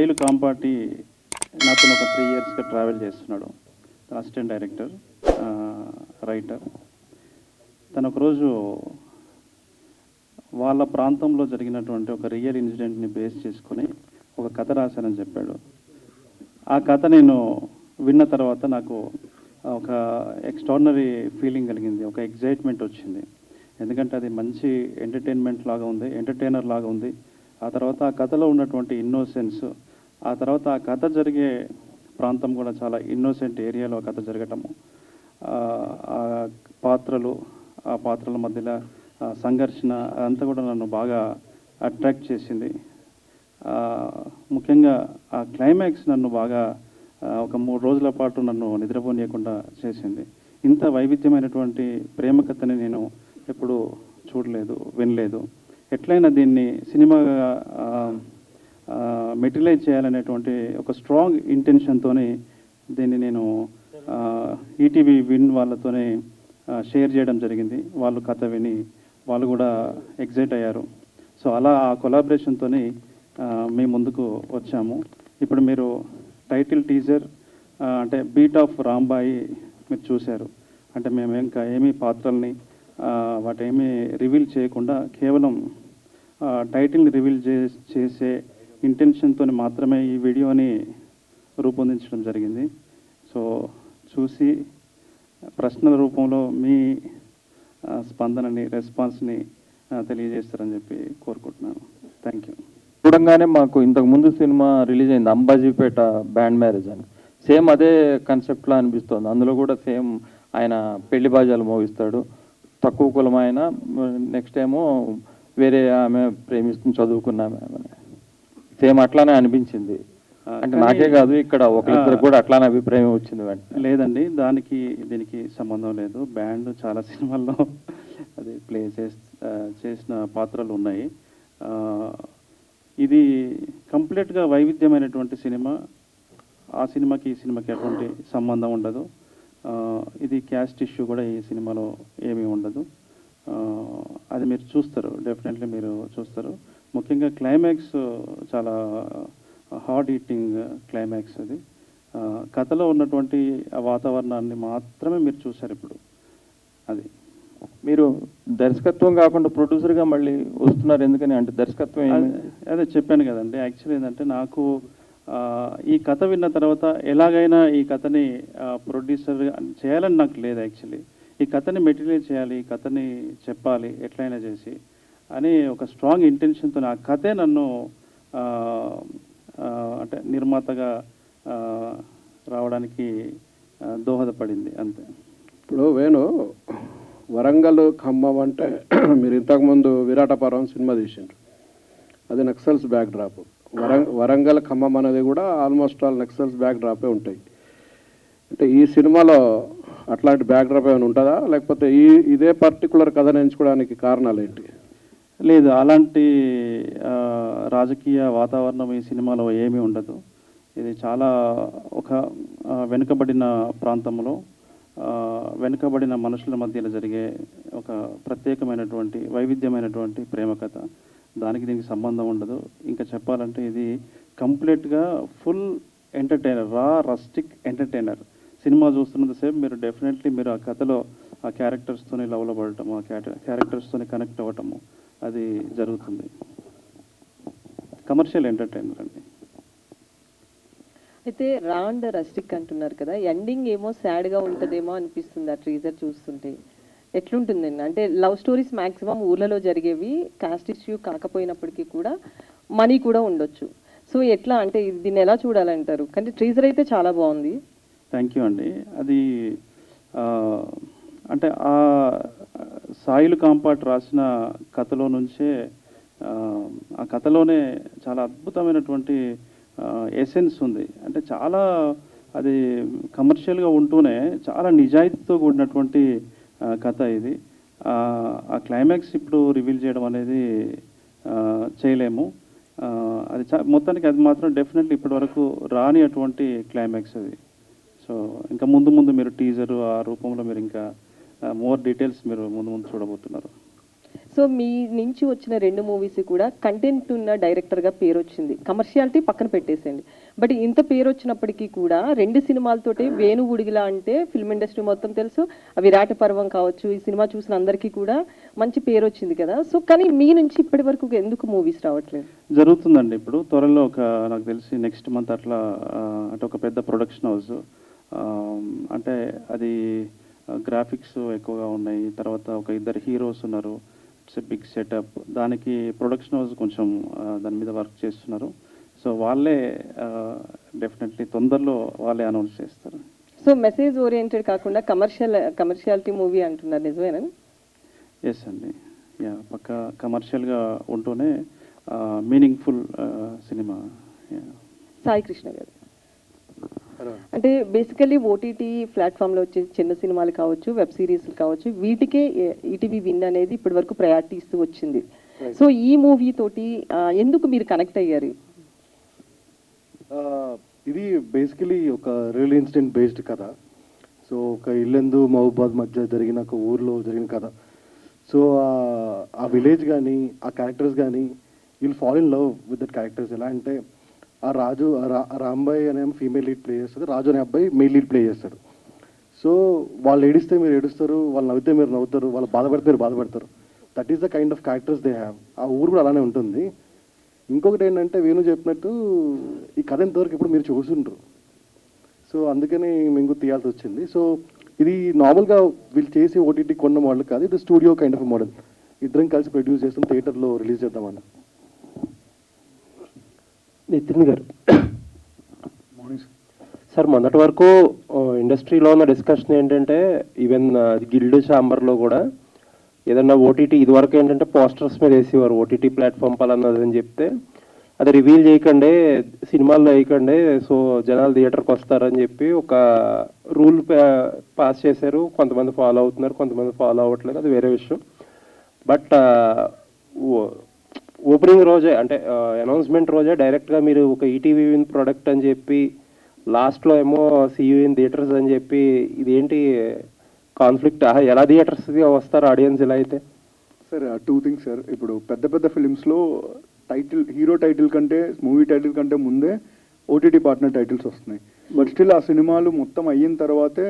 సాయిలు కాంపాటి నాతో ఒక 3 ఇయర్స్గా ట్రావెల్ చేస్తున్నాడు. తన అసిస్టెంట్ డైరెక్టర్, రైటర్. తను ఒకరోజు వాళ్ళ ప్రాంతంలో జరిగినటువంటి ఒక రియల్ ఇన్సిడెంట్ని బేస్ చేసుకొని ఒక కథ రాశానని చెప్పాడు. ఆ కథ నేను విన్న తర్వాత నాకు ఒక ఎక్స్ట్రాడినరీ ఫీలింగ్ కలిగింది, ఒక ఎగ్జైట్మెంట్ వచ్చింది. ఎందుకంటే అది మంచి ఎంటర్టైనర్ లాగా ఉంది. ఆ తర్వాత ఆ కథలో ఉన్నటువంటి ఇన్నోసెన్స్, ఆ తర్వాత ఆ కథ జరిగే ప్రాంతం కూడా చాలా ఇన్నోసెంట్ ఏరియాలో కథ జరగటము, ఆ పాత్రలు, ఆ పాత్రల మధ్యలో సంఘర్షణ అదంతా కూడా నన్ను బాగా అట్రాక్ట్ చేసింది. ముఖ్యంగా ఆ క్లైమాక్స్ నన్ను బాగా ఒక 3 రోజుల పాటు నన్ను నిద్రపోనీయకుండా చేసింది. ఇంత వైవిధ్యమైనటువంటి ప్రేమ కథని నేను ఎప్పుడు చూడలేదు, వినలేదు. ఎట్లయినా దీన్ని సినిమాగా మెటీరియలైజ్ చేయాలనేటువంటి ఒక స్ట్రాంగ్ ఇంటెన్షన్తోనే దీన్ని నేను ఈటీవీ విన్ వాళ్ళతోనే షేర్ చేయడం జరిగింది. వాళ్ళు కథ విని వాళ్ళు కూడా ఎగ్జైట్ అయ్యారు. సో అలా ఆ కొలాబరేషన్తోనే మేము ముందుకు వచ్చాము. ఇప్పుడు మీరు టైటిల్ టీజర్ అంటే బీట్ ఆఫ్ రాంబాయి మీరు చూశారు. అంటే మేము ఇంకా ఏమీ పాత్రల్ని వాటేమీ రివీల్ చేయకుండా కేవలం టైటిల్ని రివీల్ చేసే ఇంటెన్షన్తో మాత్రమే ఈ వీడియోని రూపొందించడం జరిగింది. సో చూసి ప్రశ్నల రూపంలో మీ స్పందనని, రెస్పాన్స్ని తెలియజేస్తారని చెప్పి కోరుకుంటున్నాను. Thank you. చూడంగానే మాకు ఇంతకు ముందు సినిమా రిలీజ్ అయింది అంబాజీపేట బ్యాండ్ మ్యారేజ్ అని, సేమ్ అదే కాన్సెప్ట్లా అనిపిస్తుంది. అందులో కూడా సేమ్ ఆయన పెళ్లి బాజాలు మోగిస్తాడు, తక్కువ కులం ఆయన, నెక్స్ట్ ఏమో వేరే ఆమె ప్రేమిస్తుంది చదువుకున్న ఆమె, సేమ్ అట్లానే అనిపించింది. అంటే నాకే కాదు ఇక్కడ ఒకరిద్దరు కూడా అట్లానే అభిప్రాయం వచ్చింది. లేదండి, దీనికి సంబంధం లేదు. బ్యాండ్ చాలా సినిమాల్లో అది ప్లే చేసిన పాత్రలు ఉన్నాయి. ఇది కంప్లీట్గా వైవిధ్యమైనటువంటి సినిమా. ఆ సినిమాకి ఈ సినిమాకి ఎటువంటి సంబంధం ఉండదు. ఇది క్యాస్ట్ ఇష్యూ కూడా ఈ సినిమాలో ఏమీ ఉండదు. అది మీరు చూస్తారు, డెఫినెట్లీ మీరు చూస్తారు. ముఖ్యంగా క్లైమాక్స్ చాలా హార్డ్ హీటింగ్ క్లైమాక్స్. అది కథలో ఉన్నటువంటి వాతావరణాన్ని మాత్రమే మీరు చూశారు ఇప్పుడు. అది మీరు దర్శకత్వం కాకుండా ప్రొడ్యూసర్గా మళ్ళీ వస్తున్నారు ఎందుకని? అంటే దర్శకత్వం అదే చెప్పాను కదండి. యాక్చువల్లీ ఏంటంటే నాకు ఈ కథ విన్న తర్వాత ఎలాగైనా ఈ కథని ప్రొడ్యూసర్ చేయాలని నాకు లేదు. యాక్చువల్లీ ఈ కథని మెటీరియల్ చేయాలి, ఈ కథని చెప్పాలి ఎట్లయినా చేసి అని ఒక స్ట్రాంగ్ ఇంటెన్షన్తో ఆ కథే నన్ను అంటే నిర్మాతగా రావడానికి దోహదపడింది అంతే. ఇప్పుడు వేణు వరంగల్ ఖమ్మం అంటే మీరు ఇంతకుముందు విరాటపురం సినిమా తీసిండ్రు, అది నక్సల్స్ బ్యాక్ డ్రాప్. వరంగల్ ఖమ్మం అనేది కూడా ఆల్మోస్ట్ ఆల్ నక్సల్స్ బ్యాక్ డ్రాపే ఉంటాయి. అంటే ఈ సినిమాలో అట్లాంటి బ్యాక్ డ్రాప్ ఏమైనా ఉంటుందా, లేకపోతే ఇదే పర్టికులర్ కథను ఎంచుకోవడానికి కారణాలు ఏంటి? లేదు, అలాంటి రాజకీయ వాతావరణం ఈ సినిమాలో ఏమీ ఉండదు. ఇది చాలా ఒక వెనుకబడిన ప్రాంతంలో వెనుకబడిన మనుషుల మధ్యలో జరిగే ఒక ప్రత్యేకమైనటువంటి వైవిధ్యమైనటువంటి ప్రేమ కథ. దీనికి సంబంధం ఉండదు. ఇంకా చెప్పాలంటే ఇది కంప్లీట్గా full entertainer, rustic entertainer. Cinema చూస్తున్నంతసేపు మీరు డెఫినెట్లీ మీరు ఆ కథలో ఆ క్యారెక్టర్స్తోని లవ్లో పడటము, ఆ క్యారెక్టర్స్తోని కనెక్ట్ అవ్వటము అది జరుగుతుంది. కమర్షియల్ ఎంటర్టైనర్ అండి. అయితే రాండ్ రస్టిక్ అంటున్నారు కదా, ఎండింగ్ ఏమో సాడ్గా ఉంటుందేమో అనిపిస్తుంది ఆ ట్రీజర్ చూస్తుంటే. ఎట్లుంటుందండి? అంటే లవ్ స్టోరీస్ మ్యాక్సిమం ఊర్లలో జరిగేవి, కాస్ట్ ఇష్యూ కాకపోయినప్పటికీ కూడా మనీ కూడా ఉండొచ్చు. సో ఎట్లా అంటే దీన్ని ఎలా చూడాలంటారు? కానీ ట్రీజర్ అయితే చాలా బాగుంది. థ్యాంక్ యూ అండి. అది అంటే ఆ సాయిలు కాంపాట్ రాసిన కథలో నుంచే ఆ కథలోనే చాలా అద్భుతమైనటువంటి ఎసెన్స్ ఉంది. అంటే చాలా అది కమర్షియల్గా ఉంటూనే చాలా నిజాయితీతో కూడినటువంటి కథ ఇది. ఆ క్లైమాక్స్ ఇప్పుడు రివీల్ చేయడం అనేది చేయలేము. అది మొత్తానికి అది మాత్రం డెఫినెట్లీ ఇప్పటి వరకు రాని అటువంటి క్లైమాక్స్ అది. సో ఇంకా ముందు మీరు టీజరు ఆ రూపంలో మీరు ఇంకా మోర్ డీటెయిల్స్ మీరు ముందు చూడబోతున్నారు. సో సో మీ నుంచి వచ్చిన 2 మూవీస్ కూడా కంటెంట్ ఉన్న డైరెక్టర్గా పేరు వచ్చింది, కమర్షియాలిటీ పక్కన పెట్టేసేయండి. బట్ ఇంత పేరు వచ్చినప్పటికీ కూడా 2 సినిమాలతోటి వేణు ఉడిగిలా అంటే ఫిల్మ్ ఇండస్ట్రీ మొత్తం తెలుసు, విరాట పర్వం కావచ్చు, ఈ సినిమా చూసిన అందరికీ కూడా మంచి పేరు వచ్చింది కదా. సో కానీ మీ నుంచి ఇప్పటి వరకు ఎందుకు మూవీస్ రావట్లేదు? జరుగుతుందండి. ఇప్పుడు త్వరలో నాకు తెలిసి నెక్స్ట్ మంత్ అట్లా అంటే ఒక పెద్ద ప్రొడక్షన్ హౌస్, అంటే అది గ్రాఫిక్స్ ఎక్కువగా ఉన్నాయి, తర్వాత ఒక 2 హీరోస్ ఉన్నారు, ఇట్స్ ఎ బిగ్ సెటప్. దానికి ప్రొడక్షన్ హౌస్ కొంచెం దాని మీద వర్క్ చేస్తున్నారు. సో వాళ్ళే డెఫినెట్లీ తొందరలో వాళ్ళే అనౌన్స్ చేస్తారు. సో మెసేజ్ ఓరియంటెడ్ కాకుండా కమర్షియాలిటీ మూవీ అంటున్నారు, నిజమేనా? ఎస్ అండి, యా, పక్క కమర్షియల్గా ఉంటూనే మీనింగ్ఫుల్ సినిమా. సాయి కృష్ణ గారు, అంటే బేసికల్లీ ఓటీటీ ప్లాట్ఫామ్లో వచ్చే చిన్న సినిమాలు కావచ్చు, వెబ్ సిరీస్లు కావచ్చు, వీటికే ఈటీవీ విన్ అనేది ఇప్పటి వరకు ప్రయారిటీ ఇస్తూ వచ్చింది. సో ఈ మూవీ తోటి ఎందుకు మీరు కనెక్ట్ అయ్యారు? ఇది బేసికలీ ఒక రియల్ ఇన్సిడెంట్ బేస్డ్ కథ. సో ఒక ఇల్లెందు మహబూబాద్ మధ్య జరిగిన ఒక ఊర్లో జరిగిన కథ. సో ఆ విలేజ్ కానీ ఆ క్యారెక్టర్స్ కానీ will fall in love with that characters. ఎలా అంటే ఆ రాజు రాంబాయ్ అనే ఫీమేల్ లీడ్ ప్లే చేస్తాడు, రాజు అనే అబ్బాయి మెయిల్ లీడ్ ప్లే చేస్తాడు. సో వాళ్ళు ఏడిస్తే మీరు ఏడుస్తారు, వాళ్ళు నవ్వితే మీరు నవ్వుతారు, వాళ్ళు బాధపడితే మీరు బాధపడతారు. That is the kind of characters they have. ఆ ఊరు కూడా అలానే ఉంటుంది. ఇంకొకటి ఏంటంటే వేణు చెప్పినట్టు ఈ కథ ఇంతవరకు ఇప్పుడు మీరు చూసుంటారు. సో అందుకని మేము తీయాల్సి వచ్చింది. సో ఇది నార్మల్గా వీళ్ళు చేసి ఓటీటీ కొన్న మోడల్ కాదు, ఇది స్టూడియో కైండ్ ఆఫ్ మోడల్. ఇద్దరం కలిసి ప్రొడ్యూస్ చేస్తాం, థియేటర్లో రిలీజ్ చేద్దామన్న. నితిన్ గారు, సార్ మొన్నటి వరకు ఇండస్ట్రీలో ఉన్న డిస్కషన్ ఏంటంటే ఈవెన్ గిల్డ్ ఛాంబర్లో కూడా ఏదన్నా ఓటీటీ ఇదివరకు ఏంటంటే పోస్టర్స్ మీద వేసేవారు, ఓటీటీ ప్లాట్ఫామ్ పలానది అని చెప్తే అది రివీల్ చేయకండి, సినిమాల్లో వేయకండి, సో జనాలు థియేటర్కి వస్తారని చెప్పి ఒక రూల్ పాస్ చేశారు. కొంతమంది ఫాలో అవుతున్నారు, కొంతమంది ఫాలో అవ్వట్లేదు, అది వేరే విషయం. బట్ ఓపెనింగ్ రోజే అంటే అనౌన్స్మెంట్ రోజే డైరెక్ట్గా మీరు ఒక ఈటీవీ విన్ ప్రొడక్ట్ అని చెప్పి లాస్ట్లో ఏమో సీయూ ఇన్ థియేటర్స్ అని చెప్పి ఇదేంటి కాన్ఫ్లిక్ట్? ఎలా థియేటర్స్గా వస్తారు ఆడియన్స్ ఇలా అయితే? Sir 2 things sir. ఇప్పుడు పెద్ద పెద్ద ఫిలిమ్స్లో టైటిల్, హీరో టైటిల్ కంటే, మూవీ టైటిల్ కంటే ముందే ఓటీటీ పార్ట్నర్ టైటిల్స్ వస్తున్నాయి. బట్ స్టిల్ ఆ సినిమాలు మొత్తం అయిన తర్వాతే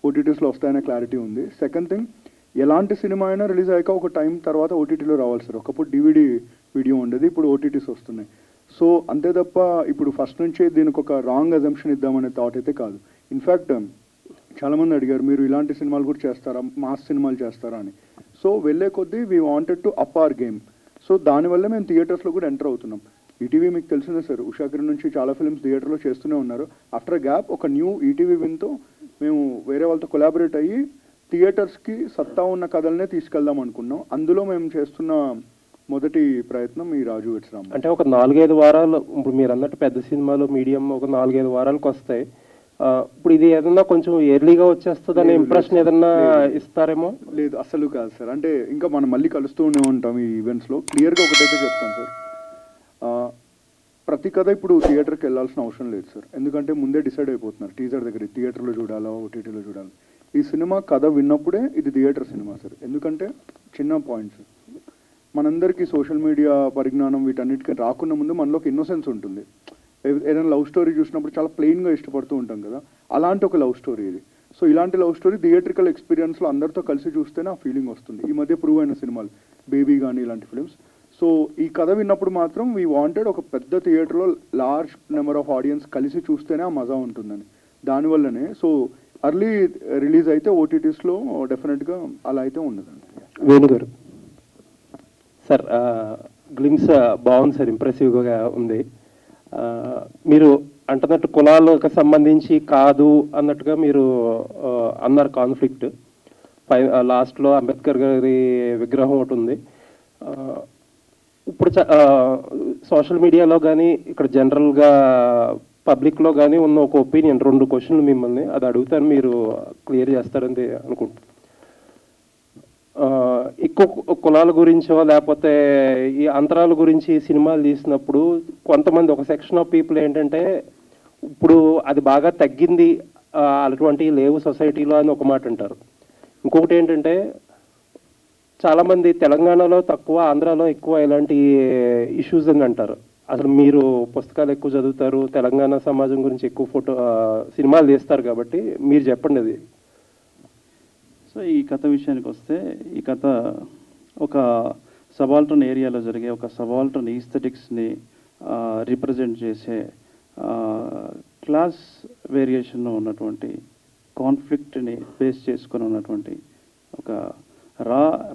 ఓటీటీస్లో వస్తాయనే క్లారిటీ ఉంది. సెకండ్ థింగ్, ఎలాంటి సినిమా అయినా రిలీజ్ అయ్యాక ఒక టైం తర్వాత ఓటీటీలో రావాలి సార్. ఒకప్పుడు డివిడి వీడియో ఉండేది, ఇప్పుడు ఓటీటీస్ వస్తున్నాయి. సో అంతే తప్ప ఇప్పుడు ఫస్ట్ నుంచే దీనికి ఒక రాంగ్ అజంప్షన్ ఇద్దామనే థాట్ అయితే కాదు. ఇన్ఫ్యాక్ట్ చాలామంది అడిగారు మీరు ఇలాంటి సినిమాలు కూడా చేస్తారా, మాస్ సినిమాలు చేస్తారా అని. సో వెళ్ళే కొద్దీ we wanted to up hour game. So దానివల్ల మేము థియేటర్స్లో కూడా ఎంటర్ అవుతున్నాం. ఈటీవీ మీకు తెలిసిందే సార్, ఉషాకిరణ్ నుంచి చాలా ఫిల్మ్స్ థియేటర్లో చేస్తూనే ఉన్నారు. ఆఫ్టర్ గ్యాప్ ఒక న్యూ ఈటీవీ విన్తో మేము వేరే వాళ్ళతో కొలాబరేట్ అయ్యి థియేటర్స్కి సత్తా ఉన్న కథలనే తీసుకెళ్దాం అనుకున్నాం. అందులో మేము చేస్తున్న మొదటి ప్రయత్నం ఈ రాజు వెడ్స్ రాంబాయ్. అంటే ఒక 4-5 వారాలు, ఇప్పుడు మీరు అన్నట్టు పెద్ద సినిమాలు మీడియం ఒక 4-5 వారాలకు వస్తాయి. ఇప్పుడు ఇది ఏదన్నా కొంచెం ఎర్లీగా వచ్చేస్తుంది అనే ఇంప్రెషన్ ఏదన్నా ఇస్తారేమో? లేదు, అసలు కాదు సార్. అంటే ఇంకా మనం మళ్ళీ కలుస్తూనే ఉంటాం ఈ ఈవెంట్స్లో. క్లియర్గా ఒకటైతే చెప్తాను సార్, ప్రతి కథ ఇప్పుడు థియేటర్కి వెళ్ళాల్సిన అవసరం లేదు సార్. ఎందుకంటే ముందే డిసైడ్ అయిపోతున్నారు టీజర్ దగ్గర థియేటర్లో చూడాలా ఓటీటీలో చూడాలి. ఈ సినిమా కథ విన్నప్పుడే ఇది థియేటర్ సినిమా సార్. ఎందుకంటే చిన్న పాయింట్స్, మనందరికీ సోషల్ మీడియా పరిజ్ఞానం వీటన్నిటికీ రాకున్న ముందు మనలోకి ఇన్నోసెన్స్ ఉంటుంది. ఏదైనా లవ్ స్టోరీ చూసినప్పుడు చాలా ప్లెయిన్గా ఇష్టపడుతూ ఉంటాం కదా, అలాంటి ఒక లవ్ స్టోరీ ఇది. సో ఇలాంటి లవ్ స్టోరీ థియేట్రికల్ ఎక్స్పీరియన్స్లో అందరితో కలిసి చూస్తేనే ఆ ఫీలింగ్ వస్తుంది. ఈ మధ్య ప్రూవ్ అయిన సినిమాలు బేబీ కానీ ఇలాంటి ఫిలిమ్స్. సో ఈ కథ విన్నప్పుడు మాత్రం వీ వాంటెడ్ ఒక పెద్ద థియేటర్లో లార్జ్ నెంబర్ ఆఫ్ ఆడియన్స్ కలిసి చూస్తేనే ఆ మజా ఉంటుందని. దానివల్లనే సో అర్లీ రిలీజ్ అయితే ఓటీటీస్లో డెఫినెట్గా అలా అయితే ఉండదండి. వేణు గారు, సార్ గ్లిమ్స్ బాగుంది సార్, ఇంప్రెసివ్గా ఉంది. మీరు అంటున్నట్టు కులాలకు సంబంధించి కాదు అన్నట్టుగా మీరు అన్నారు కాన్ఫ్లిక్ట్. లాస్ట్లో అంబేద్కర్ గారి విగ్రహం ఒకటి ఉంది. ఇప్పుడు సోషల్ మీడియాలో కానీ ఇక్కడ జనరల్గా పబ్లిక్లో కానీ ఉన్న ఒక ఒపీనియన్, 2 క్వశ్చన్లు మిమ్మల్ని అది అడుగుతాను, మీరు క్లియర్ చేస్తారని అనుకుంటున్నాను. ఎక్కువ కులాల గురించో లేకపోతే ఈ అంతరాల గురించి సినిమాలు తీసినప్పుడు కొంతమంది ఒక సెక్షన్ ఆఫ్ పీపుల్ ఏంటంటే ఇప్పుడు అది బాగా తగ్గింది, అటువంటివి లేవు సొసైటీలో అని ఒక మాట అంటారు. ఇంకొకటి ఏంటంటే చాలామంది తెలంగాణలో తక్కువ, ఆంధ్రాలో ఎక్కువ ఇలాంటి ఇష్యూస్ అని అంటారు. అసలు మీరు పుస్తకాలు ఎక్కువ చదువుతారు, తెలంగాణ సమాజం గురించి ఎక్కువ సినిమాలు తీస్తారు కాబట్టి మీరు చెప్పండి అది. సో ఈ కథ విషయానికి వస్తే, ఈ కథ ఒక సబాల్టర్న్ ఏరియాలో జరిగే ఒక సబాల్టర్న్ ఈస్థెటిక్స్ని రిప్రజెంట్ చేసే క్లాస్ వేరియేషన్ ఉన్నటువంటి కాన్ఫ్లిక్ట్ని బేస్ చేసుకొని ఉన్నటువంటి ఒక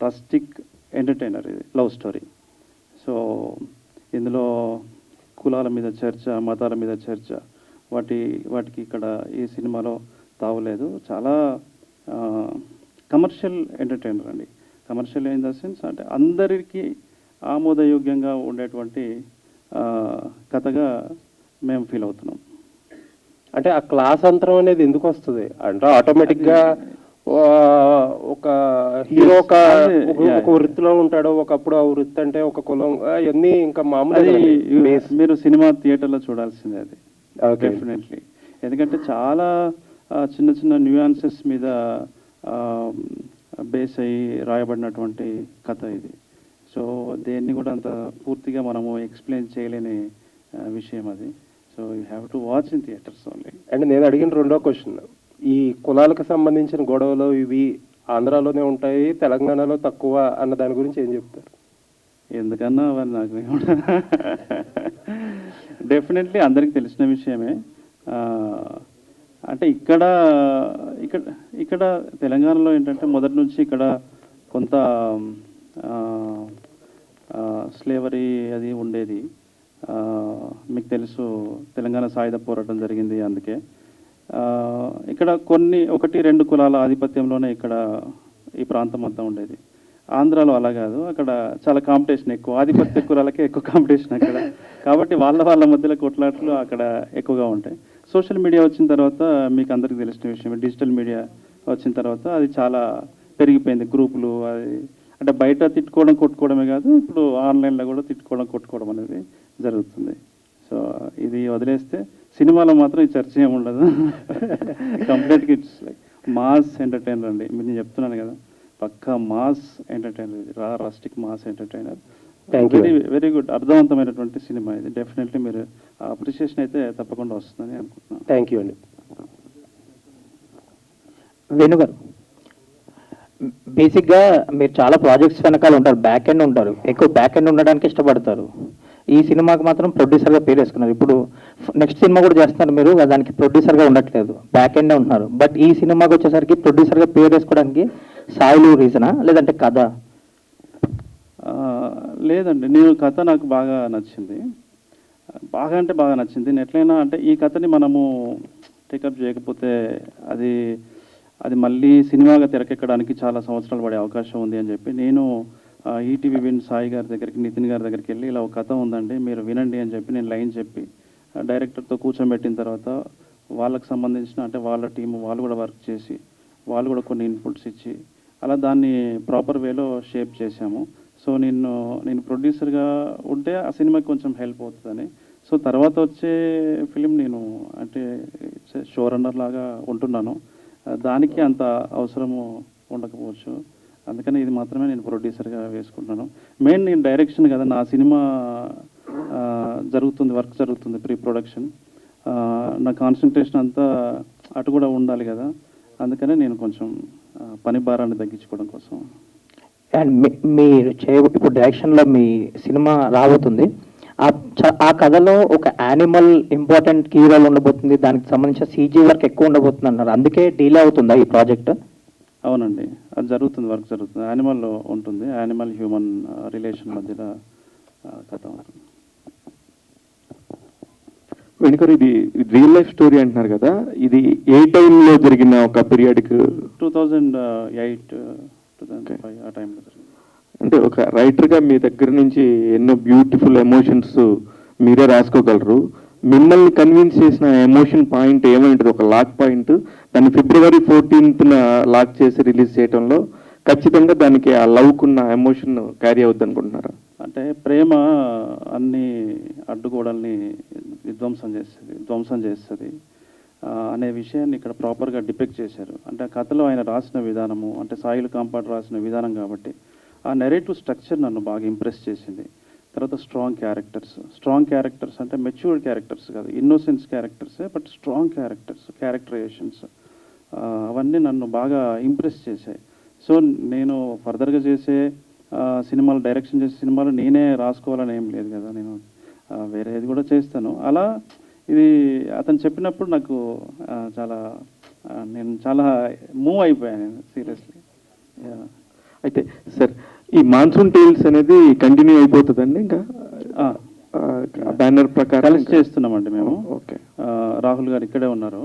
రస్టిక్ ఎంటర్టైనర్ ఇది లవ్ స్టోరీ. సో ఇందులో కులాల మీద చర్చ, మతాల మీద చర్చ, వాటికి ఇక్కడ ఈ సినిమాలో తావులేదు. చాలా కమర్షియల్ ఎంటర్టైనర్ అండి. కమర్షియల్ ఇన్ ద సెన్స్ అంటే అందరికీ ఆమోదయోగ్యంగా ఉండేటువంటి కథగా మేము ఫీల్ అవుతున్నాం. అంటే ఆ క్లాస్ అంతరం అనేది ఎందుకు వస్తుంది అంటే ఆటోమేటిక్గా ఒక హీరో ఒక వృత్తిలో ఉంటాడు, ఒకప్పుడు ఆ వృత్తి అంటే ఒక కులం, అవన్నీ ఇంకా మామూలు. మీరు సినిమా థియేటర్లో చూడాల్సిందే అది డెఫినెట్లీ. ఎందుకంటే చాలా చిన్న చిన్న న్యూయాన్సెస్ మీద బేస్ అయ్యి రాయబడినటువంటి కథ ఇది. సో దేన్ని కూడా అంత పూర్తిగా మనము ఎక్స్ప్లెయిన్ చేయలేని విషయం అది. So you have to watch in theatres only. And నేను అడిగిన రెండో క్వశ్చన్, ఈ కులాలకు సంబంధించిన గొడవలు ఇవి ఆంధ్రాలోనే ఉంటాయి, తెలంగాణలో తక్కువ అన్న దాని గురించి ఏం చెప్తారు? ఎందుకన్నా అవన్నీ నాకు డెఫినెట్లీ అందరికీ తెలిసిన విషయమే. అంటే ఇక్కడ ఇక్కడ ఇక్కడ తెలంగాణలో ఏంటంటే మొదటి నుంచి ఇక్కడ కొంత స్లేవరీ అది ఉండేది. మీకు తెలుసు, తెలంగాణ సాయుధ పోరాటం జరిగింది. అందుకే ఇక్కడ ఒకటి రెండు కులాల ఆధిపత్యంలోనే ఇక్కడ ఈ ప్రాంతం అంతా ఉండేది. ఆంధ్రాలో అలా కాదు, అక్కడ చాలా కాంపిటీషన్ ఎక్కువ, ఆధిపత్య కులాలకే ఎక్కువ కాంపిటీషన్ అక్కడ. కాబట్టి వాళ్ళ మధ్యలో కొట్లాట్లు అక్కడ ఎక్కువగా ఉంటాయి. సోషల్ మీడియా వచ్చిన తర్వాత మీకు అందరికీ తెలిసిన విషయం, డిజిటల్ మీడియా వచ్చిన తర్వాత అది చాలా పెరిగిపోయింది. గ్రూపులు అది అంటే బయట తిట్టుకోవడం కొట్టుకోవడమే కాదు, ఇప్పుడు ఆన్లైన్లో కూడా తిట్టుకోవడం కొట్టుకోవడం అనేది జరుగుతుంది. సో ఇది వదిలేస్తే సినిమాలో మాత్రం ఈ చర్చ ఏమి ఉండదు. కంప్లీట్గా ఇట్స్ లైక్ మాస్ ఎంటర్టైనర్ అండి. నేను చెప్తున్నాను కదా, పక్కా మాస్ ఎంటర్టైనర్ ఇది, rustic mass entertainer. Very very good, అర్థవంతమైనటువంటి సినిమా ఇది. డెఫినెట్లీ మీరు అప్రిషియేషన్ అయితే తప్పకుండా వస్తుందని అనుకుంటున్నాను. థ్యాంక్ యూ అండి. వేణుగారు, బేసిక్గా మీరు చాలా ప్రాజెక్ట్స్ వెనకాల ఉంటారు, బ్యాక్ ఎండ్ ఉంటారు, ఎక్కువ బ్యాక్ ఎండ్ ఉండడానికి ఇష్టపడతారు. ఈ సినిమాకి మాత్రం ప్రొడ్యూసర్గా పేరు వేసుకున్నారు. ఇప్పుడు నెక్స్ట్ సినిమా కూడా చేస్తున్నారు మీరు, దానికి ప్రొడ్యూసర్గా ఉండట్లేదు, బ్యాక్ ఎండే ఉంటున్నారు. బట్ ఈ సినిమాకి వచ్చేసరికి ప్రొడ్యూసర్గా పేరు వేసుకోవడానికి సాయిలు రీజనా, లేదంటే కథ? లేదండి, కథ నాకు బాగా నచ్చింది. బాగా అంటే బాగా నచ్చింది. ఎట్లయినా అంటే ఈ కథని మనము టేకప్ చేయకపోతే అది మళ్ళీ సినిమాగా తెరకెక్కడానికి చాలా సంవత్సరాలు పడే అవకాశం ఉంది అని చెప్పి నేను ఈటీవీ విన్ సాయి గారి దగ్గరికి, నితిన్ గారి దగ్గరికి వెళ్ళి ఇలా ఒక కథ ఉందండి మీరు వినండి అని చెప్పి నేను లైన్ చెప్పి డైరెక్టర్తో కూర్చోబెట్టిన తర్వాత వాళ్ళకి సంబంధించిన అంటే వాళ్ళ టీము వాళ్ళు కూడా వర్క్ చేసి వాళ్ళు కూడా కొన్ని ఇన్పుట్స్ ఇచ్చి అలా దాన్ని ప్రాపర్ వేలో షేప్ చేశాము. సో నేను ప్రొడ్యూసర్గా ఉంటే ఆ సినిమాకి కొంచెం హెల్ప్ అవుతుందని. సో తర్వాత వచ్చే ఫిలిం నేను అంటే షో రన్నర్ లాగా ఉంటున్నాను, దానికి అంత అవసరము ఉండకపోవచ్చు. అందుకని ఇది మాత్రమే నేను ప్రొడ్యూసర్గా వేసుకుంటున్నాను. మెయిన్ నేను డైరెక్షన్ కదా, నా సినిమా వర్క్ జరుగుతుంది ప్రీ ప్రొడక్షన్. నా కాన్సన్ట్రేషన్ అంతా అటు కూడా ఉండాలి కదా, అందుకనే నేను కొంచెం పని భారాన్ని తగ్గించుకోవడం కోసం. అండ్ మీరు ఇప్పుడు డైరెక్షన్లో మీ సినిమా రాబోతుంది, ఆ కథలో ఒక యానిమల్ ఇంపార్టెంట్ కీ రోల్ ఉండబోతుంది, దానికి సంబంధించిన సీజీ వర్క్ ఎక్కువ ఉండబోతుంది అన్నారు, అందుకే డీలే అవుతుందా ఈ ప్రాజెక్ట్? అవునండి, అది జరుగుతుంది, వర్క్ జరుగుతుంది. యానిమల్లో ఉంటుంది, యానిమల్ హ్యూమన్ రిలేషన్ మధ్యలో కథ ఉంటుంది. వెనుకరు ఇది రియల్ లైఫ్ స్టోరీ అంటున్నారు కదా, ఇది ఏ టైంలో జరిగిన ఒక పీరియాడిక్? 2008, 2005 ఆ టైంలో జరిగింది. అంటే ఒక రైటర్గా మీ దగ్గర నుంచి ఎన్నో బ్యూటిఫుల్ ఎమోషన్స్ మీరే రాసుకోగలరు. మిమ్మల్ని కన్విన్స్ చేసిన ఎమోషన్ పాయింట్ ఏమైంటుంది, ఒక లాక్ పాయింట్, దాన్ని February 14th లాక్ చేసి రిలీజ్ చేయడంలో ఖచ్చితంగా దానికి ఆ లవ్కున్న ఎమోషన్ క్యారీ అవుద్ది అనుకుంటున్నారా? అంటే ప్రేమ అన్ని అడ్డుగోడల్ని ధ్వంసం చేస్తుంది అనే విషయాన్ని ఇక్కడ ప్రాపర్గా డిపెక్ట్ చేశారు. అంటే ఆ కథలో ఆయన రాసిన విధానము, అంటే సాయిల్ కాంపాట్ రాసిన విధానం కాబట్టి ఆ నెరేటివ్ స్ట్రక్చర్ నన్ను బాగా ఇంప్రెస్ చేసింది. తర్వాత స్ట్రాంగ్ క్యారెక్టర్స్ అంటే మెచ్యూర్డ్ క్యారెక్టర్స్ కాదు, ఇన్నోసెన్స్ క్యారెక్టర్సే, బట్ స్ట్రాంగ్ క్యారెక్టరైజేషన్స్ అవన్నీ నన్ను బాగా ఇంప్రెస్ చేశాయి. సో నేను ఫర్దర్గా చేసే సినిమాలు, డైరెక్షన్ చేసే సినిమాలు నేనే రాసుకోవాలని ఏం లేదు కదా, నేను వేరేది కూడా చేస్తాను. అలా ఇది అతను చెప్పినప్పుడు నాకు నేను చాలా మూవ్ అయిపోయాను సీరియస్లీ. అయితే సార్ ఈ మాన్సూన్ టైల్స్ అనేది కంటిన్యూ అయిపోతుందండి ఇంకా బ్యానర్ ప్రకారం కలిసి చేస్తున్నామండి మేము. ఓకే. రాహుల్ గారు ఇక్కడే ఉన్నారు,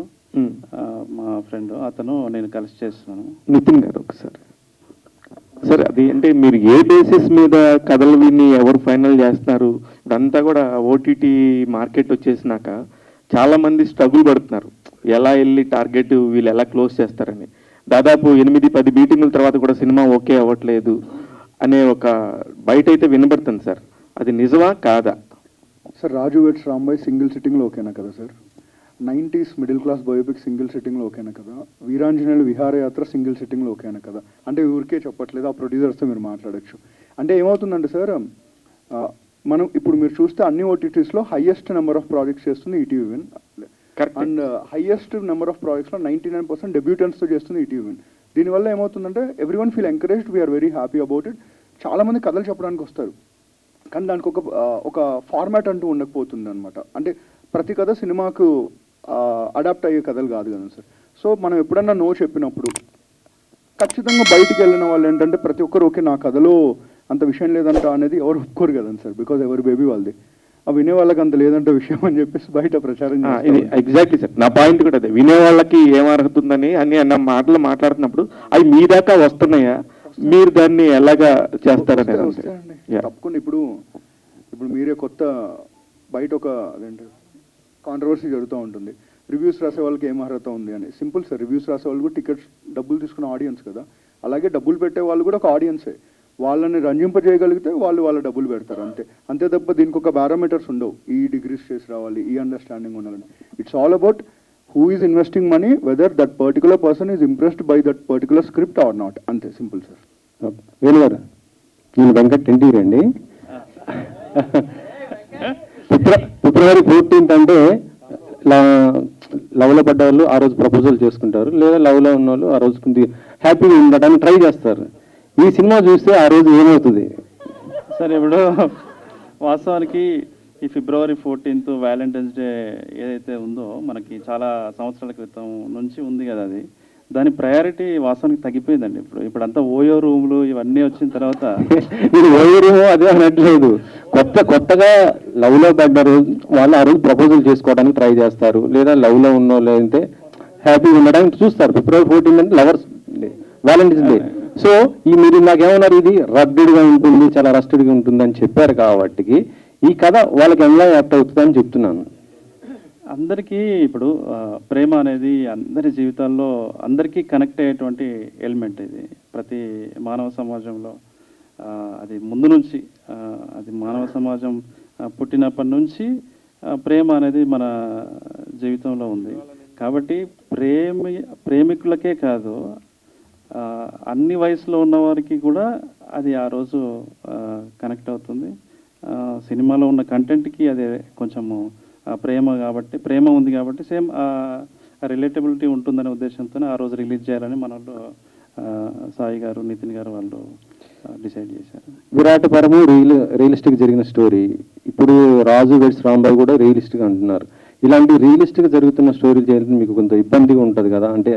మా ఫ్రెండ్, అతను నేను కలిసి చేస్తున్నాను. నితిన్ గారు ఒకసారి సార్, అది అంటే మీరు ఏ బేసిస్ మీద కథలు విని ఎవరు ఫైనల్ చేస్తున్నారు? ఇదంతా కూడా ఓటీటీ మార్కెట్ వచ్చేసినాక చాలా మంది స్ట్రగుల్ పడుతున్నారు, ఎలా వెళ్ళి టార్గెట్ వీళ్ళు ఎలా క్లోజ్ చేస్తారని. దాదాపు 8-10 మీటింగుల తర్వాత కూడా సినిమా ఓకే అవ్వట్లేదు అనే ఒక బయట అయితే వినబడుతుంది సార్, అది నిజమా కాదా? Sir Raju weds Rambai single సిట్టింగ్లో ఓకేనా కదా sir? 90s middle class biopic single సిట్టింగ్లో ఓకేనా కదా? వీరాంజనేయులు విహారయాత్ర సింగిల్ సిట్టింగ్లో ఓకేనా కదా? అంటే ఊరికే చెప్పట్లేదు, ఆ ప్రొడ్యూసర్స్తో మీరు మాట్లాడచ్చు. అంటే ఏమవుతుందంటే సార్, మనం ఇప్పుడు మీరు చూస్తే అన్ని ఓటీటీస్లో హైయెస్ట్ నెంబర్ ఆఫ్ ప్రాజెక్ట్స్ చేస్తుంది ETV Win, and highest number of ప్రాజెక్ట్స్లో 99% డెబ్యూటెంట్స్తో చేస్తుంది ఈటీవీ విన్. దీనివల్ల ఏమవుతుందంటే everyone feel encouraged, we are very happy about it. చాలామంది కథలు చెప్పడానికి వస్తారు, కానీ దానికి ఒక ఫార్మాట్ అంటూ ఉండకపోతుంది అనమాట. అంటే ప్రతి కథ సినిమాకు అడాప్ట్ అయ్యే కథలు కాదు కదా సార్. సో మనం ఎప్పుడన్నా నో చెప్పినప్పుడు ఖచ్చితంగా బయటికి వెళ్ళిన వాళ్ళు ఏంటంటే ప్రతి ఒక్కరు ఓకే నా కథలో అంత విషయం లేదంట అనేది ఎవరు ఒప్పుకోరు కదండి సార్, బికాజ్ ఎవరి బేబీ వాళ్ళది. ఆ వినే వాళ్ళకి అంత లేదంట విషయం అని చెప్పేసి బయట ప్రచారం ఇది ఎగ్జాక్ట్లీ సార్, నా పాయింట్ కూడా అదే. వినే వాళ్ళకి ఏం అర్హతుందని అన్న మాటలు మాట్లాడుతున్నప్పుడు అవి మీ దాకా వస్తున్నాయా, మీరు దాన్ని ఎలాగా చేస్తారని తప్పకుండా. ఇప్పుడు మీరే కొత్త బయట ఒక అదేంటి కాంట్రవర్సీ జరుగుతూ ఉంటుంది, రివ్యూస్ రాసే వాళ్ళకి ఏం అర్హత ఉంది అని. సింపుల్ సార్, రివ్యూస్ రాసే వాళ్ళు కూడా టికెట్స్ డబ్బులు తీసుకున్న ఆడియన్స్ కదా, అలాగే డబ్బులు పెట్టే వాళ్ళు కూడా ఒక ఆడియన్సే. వాళ్ళని రంజింపజేయగలిగితే వాళ్ళ డబ్బులు పెడతారు అంతే తప్ప దీనికి ఒక పారామీటర్స్ ఉండవు, ఈ డిగ్రీస్ చేసి రావాలి, ఈ అండర్స్టాండింగ్ ఉండాలని. It's all about who is investing money, weather that particular person is impressed by that particular script or not, అంతే సింపుల్ సార్. వేణుగారు, నేను వెంకట్ ఎన్టీవీ అండి. ఫిబ్రవరి 14th అంటే లవ్లో పడ్డ వాళ్ళు ఆ రోజు ప్రపోజల్ చేసుకుంటారు, లేదా లవ్లో ఉన్న వాళ్ళు ఆ రోజు హ్యాపీగా ఉండడానికి ట్రై చేస్తారు. ఈ సినిమా చూస్తే ఆ రోజు ఏమవుతుంది సార్? ఇప్పుడు వాస్తవానికి ఈ ఫిబ్రవరి 14th వ్యాలంటైన్స్ డే ఏదైతే ఉందో మనకి చాలా సంవత్సరాల క్రితం నుంచి ఉంది కదా, అది దాని ప్రయారిటీ వాస్తవానికి తగ్గిపోయిందండి. ఇప్పుడు అంతా ఓయో రూములు ఇవన్నీ వచ్చిన తర్వాత ఇది ఓయో రూమ్ అదే అనట్లేదు, కొత్తగా లవ్లో పడ్డారు వాళ్ళు ఆ రోజు ప్రపోజల్ చేసుకోవడానికి ట్రై చేస్తారు, లేదా లవ్లో ఉన్న వాళ్ళు అయితే హ్యాపీగా ఉండడానికి చూస్తారు. ఫిబ్రవరి 14 అంటే lovers day, Valentine's day. So మీరు నాకేమన్నారు, ఇది రద్దీగా ఉంటుంది, చాలా రస్టెడ్గా ఉంటుంది అని చెప్పారు కాబట్టి ఈ కథ వాళ్ళకి ఎలా యాక్ట్ అవుతుందని చెప్తున్నాను. అందరికీ ఇప్పుడు ప్రేమ అనేది అందరి జీవితాల్లో అందరికీ కనెక్ట్ అయ్యేటువంటి ఎలిమెంట్. ఇది ప్రతి మానవ సమాజంలో అది ముందు నుంచి అది మానవ సమాజం పుట్టినప్పటి నుంచి ప్రేమ అనేది మన జీవితంలో ఉంది. కాబట్టి ప్రేమికులకే కాదు, అన్ని వయసులో ఉన్నవారికి కూడా అది ఆ రోజు కనెక్ట్ అవుతుంది. సినిమాలో ఉన్న కంటెంట్కి అదే కొంచెము ప్రేమ కాబట్టి, ప్రేమ ఉంది కాబట్టి సేమ్ రిలేటబిలిటీ ఉంటుందనే ఉద్దేశంతో ఆ రోజు రిలీజ్ చేయాలని మన వాళ్ళు సాయి గారు, నితిన్ గారు వాళ్ళు డిసైడ్ చేశారు. విరాట పరము రియలిస్టిక్ జరిగిన స్టోరీ, ఇప్పుడు రాజు వెడ్స్ రాంబాయ్ కూడా రియలిస్టిక్ అంటున్నారు. ఇలాంటి రియలిస్టిక్ జరుగుతున్న స్టోరీ చేయడం మీకు కొంత ఇబ్బందిగా ఉంటుంది కదా, అంటే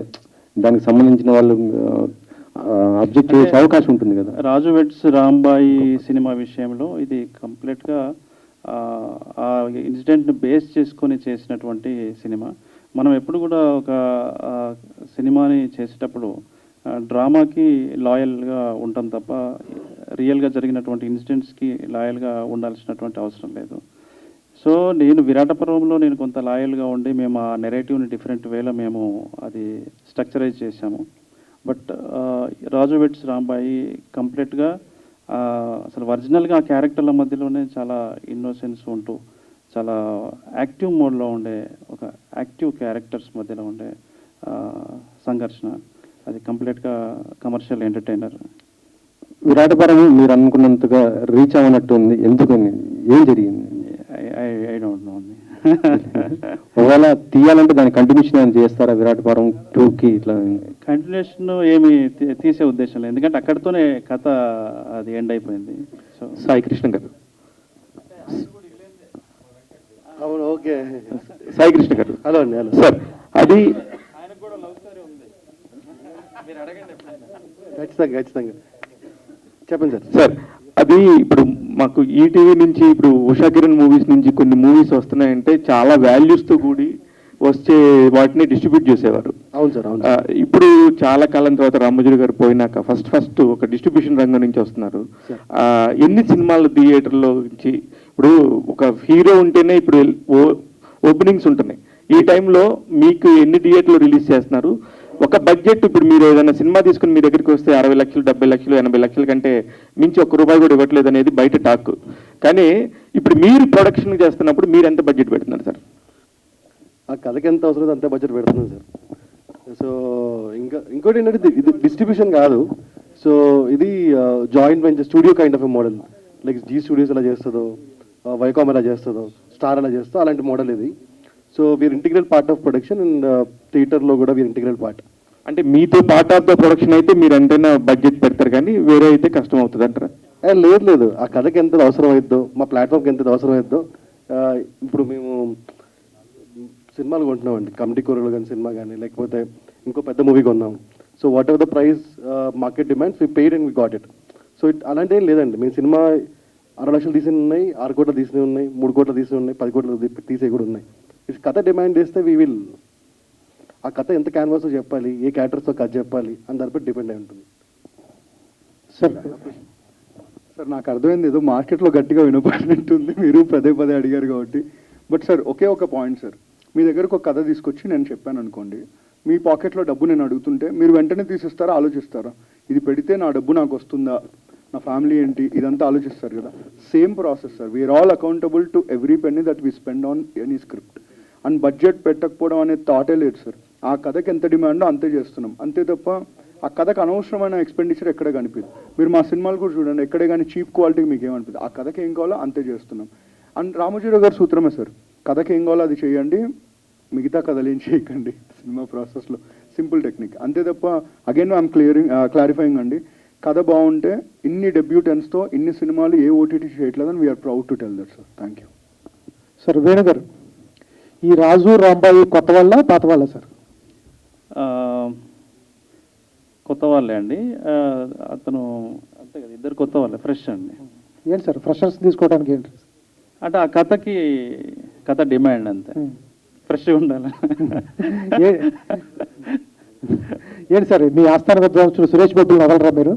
దానికి సంబంధించిన వాళ్ళు అబ్జెక్ట్ చేసే అవకాశం ఉంటుంది కదా. రాజు వెడ్స్ రాంబాయి సినిమా విషయంలో ఇది కంప్లీట్గా ఆ ఇన్సిడెంట్ని బేస్ చేసుకొని చేసినటువంటి సినిమా. మనం ఎప్పుడు కూడా ఒక సినిమాని చేసేటప్పుడు డ్రామాకి లాయల్గా ఉంటాం తప్ప రియల్గా జరిగినటువంటి ఇన్సిడెంట్స్కి లాయల్గా ఉండాల్సినటువంటి అవసరం లేదు. సో నేను విరాటపురంలో నేను కొంత లాయల్గా ఉండి మేము ఆ నెరేటివ్ని డిఫరెంట్ వేలో మేము అది స్ట్రక్చరైజ్ చేశాము. బట్ రాజు వెడ్స్ రాంబాయి కంప్లీట్గా అసలు ఒరిజినల్గా ఆ క్యారెక్టర్ల మధ్యలోనే చాలా ఇన్నోసెన్స్ ఉంటూ చాలా యాక్టివ్ మోడ్లో ఉండే ఒక యాక్టివ్ క్యారెక్టర్స్ మధ్యలో ఉండే సంఘర్షణ, అది కంప్లీట్గా కమర్షియల్ ఎంటర్టైనర్. విరాటపరం మీరు అనుకున్నంతగా రీచ్ అవ్వనట్టు ఉంది, ఎందుకని, ఏం జరిగింది? ఐ డోంట్ నో అండి. ఒకవేళ తీయాలంటే దాని కంటిన్యూషన్ ఏమైనా చేస్తారా విరాటపరం 2కి ఇట్లా? కంటిన్యూషన్ ఏమి తీసే ఉద్దేశం లేదు, ఎందుకంటే అక్కడితోనే కథ అది ఎండ్ అయిపోయింది. సో సాయి కృష్ణ గారు, అవును, ఓకే. సాయి కృష్ణ గారు, హలో అండి. Hello sir. అది ఖచ్చితంగా ఖచ్చితంగా చెప్పండి సార్. సార్, అది ఇప్పుడు మాకు ఈటీవీ నుంచి ఇప్పుడు ఉషా కిరణ్ మూవీస్ నుంచి కొన్ని మూవీస్ వస్తున్నాయంటే చాలా వాల్యూస్తో కూడి వచ్చే వాటిని డిస్ట్రిబ్యూట్ చేసేవారు. అవును సార్, అవును. ఇప్పుడు చాలా కాలం తర్వాత రామోజీ గారు పోయినాక ఫస్ట్ ఒక డిస్ట్రిబ్యూషన్ రంగం నుంచి వస్తున్నారు. ఎన్ని సినిమాలు థియేటర్లో నుంచి, ఇప్పుడు ఒక హీరో ఉంటేనే ఇప్పుడు ఓపెనింగ్స్ ఉంటున్నాయి, ఈ టైంలో మీకు ఎన్ని థియేటర్లు రిలీజ్ చేస్తున్నారు? ఒక బడ్జెట్, ఇప్పుడు మీరు ఏదైనా సినిమా తీసుకుని మీ దగ్గరికి వస్తే 60 లక్షలు, 70 లక్షలు, 80 లక్షల కంటే మించి ₹1 కూడా ఇవ్వట్లేదు అనేది బయట టాక్. కానీ ఇప్పుడు మీరు ప్రొడక్షన్ చేస్తున్నప్పుడు మీరు ఎంత బడ్జెట్ పెడుతున్నారు సార్? ఆ కథకి ఎంత అవసరం అంతే బడ్జెట్ పెడుతున్నాం సార్. సో ఇంకోటి ఏంటంటే ఇది డిస్ట్రిబ్యూషన్ కాదు. సో ఇది joint venture studio kind of a model, like Zee studios ఎలా చేస్తుందో, వైకామ్ ఎలా చేస్తుందో, స్టార్ ఎలా చేస్తుందో అలాంటి మోడల్ ఇది. So we're integral part of production and థియేటర్లో కూడా వీఆర్ ఇంటిగ్రల్ పార్ట్. అంటే మీతో పార్ట్ ఆఫ్ ద ప్రొడక్షన్ అయితే మీరు ఎంతైనా బడ్జెట్ పెడతారు, కానీ వేరే అయితే కష్టం అవుతుంది అంటారా? లేదు, ఆ కథకి ఎంత అవసరం అవుద్దో, మా ప్లాట్ఫామ్కి ఎంత అవసరం అవుద్దో. ఇప్పుడు మేము సినిమాలు కొంటున్నామండి, కమిటీ కూరలు కానీ సినిమా కానీ, లేకపోతే ఇంకో పెద్ద మూవీ కొన్నాం. So whatever the price market demands we paid and we got it. So అలాంటి ఏం లేదండి. మేము సినిమా 6 లక్షలు తీసినవి ఉన్నాయి, 6 కోట్లు తీసినవి ఉన్నాయి, 3 కోట్లు తీసినవి ఉన్నాయి, 10 కోట్లు తీసేవి కూడా ఉన్నాయి. ఇది కథ డిమాండ్ చేస్తే వీ విల్, ఆ కథ ఎంత క్యాన్వాస్తో చెప్పాలి, ఏ క్యారెక్టర్స్తో కథ చెప్పాలి అని దానిపై డిపెండ్ అయి ఉంటుంది. సార్ నాకు అర్థమైంది, ఏదో మార్కెట్లో గట్టిగా వినపడినట్టుంది, మీరు పదే అడిగారు కాబట్టి. బట్ సార్ ఒకే ఒక పాయింట్ సార్, మీ దగ్గరకు ఒక కథ తీసుకొచ్చి నేను చెప్పాను అనుకోండి, మీ పాకెట్లో డబ్బు నేను అడుగుతుంటే మీరు వెంటనే తీసిస్తారా, ఆలోచిస్తారా? ఇది పెడితే నా డబ్బు నాకు వస్తుందా, నా ఫ్యామిలీ ఏంటి, ఇదంతా ఆలోచిస్తారు కదా. Same process sir, we are all accountable to every penny that we spend on any script. And budget పెట్టకపోవడం అనే థాటే లేదు సార్. ఆ కథకి ఎంత డిమాండో అంతే చేస్తున్నాం, అంతే తప్ప ఆ కథకు అనవసరమైన ఎక్స్పెండిచర్ ఎక్కడ కనిపిదు. మీరు మా సినిమాలు కూడా చూడండి, ఎక్కడే కానీ చీప్ క్వాలిటీకి మీకు ఏమనిపిదు, ఆ కథకి ఏం కావాలో అంతే చేస్తున్నాం. అండ్ రామోజీరావు గారి సూత్రమే సార్, కథకి ఏం కావాలో అది చేయండి, మిగతా కథలు ఏం చేయకండి సినిమా ప్రాసెస్లో. సింపుల్ టెక్నిక్ అంతే తప్ప, అగైన్ ఐఎమ్ క్లారిఫైయింగ్ అండి, కథ బాగుంటే ఇన్ని డెబ్యూటెన్స్తో ఇన్ని సినిమాలు ఏ ఓటీటీ చేయట్లేదని we are proud to tell that sir. Thank you sir. వేణుగారు, ఈ రాజు రాంబాయి కొత్త వాళ్ళ పాత వాళ్ళ సార్? కొత్త వాళ్ళే అండి. అతను అంతే కదా, ఇద్దరు కొత్త వాళ్ళే, ఫ్రెష్ అండి. ఏంటి సార్ ఫ్రెషర్స్ తీసుకోవడానికి ఏంటి అంటే ఆ కథకి కథ డిమాండ్ అంతే, ఫ్రెష్గా ఉండాలి. ఏంటి సార్ మీ ఆస్థాన విద్వాంసుడు సురేష్ బాబుని వదలరా మీరు?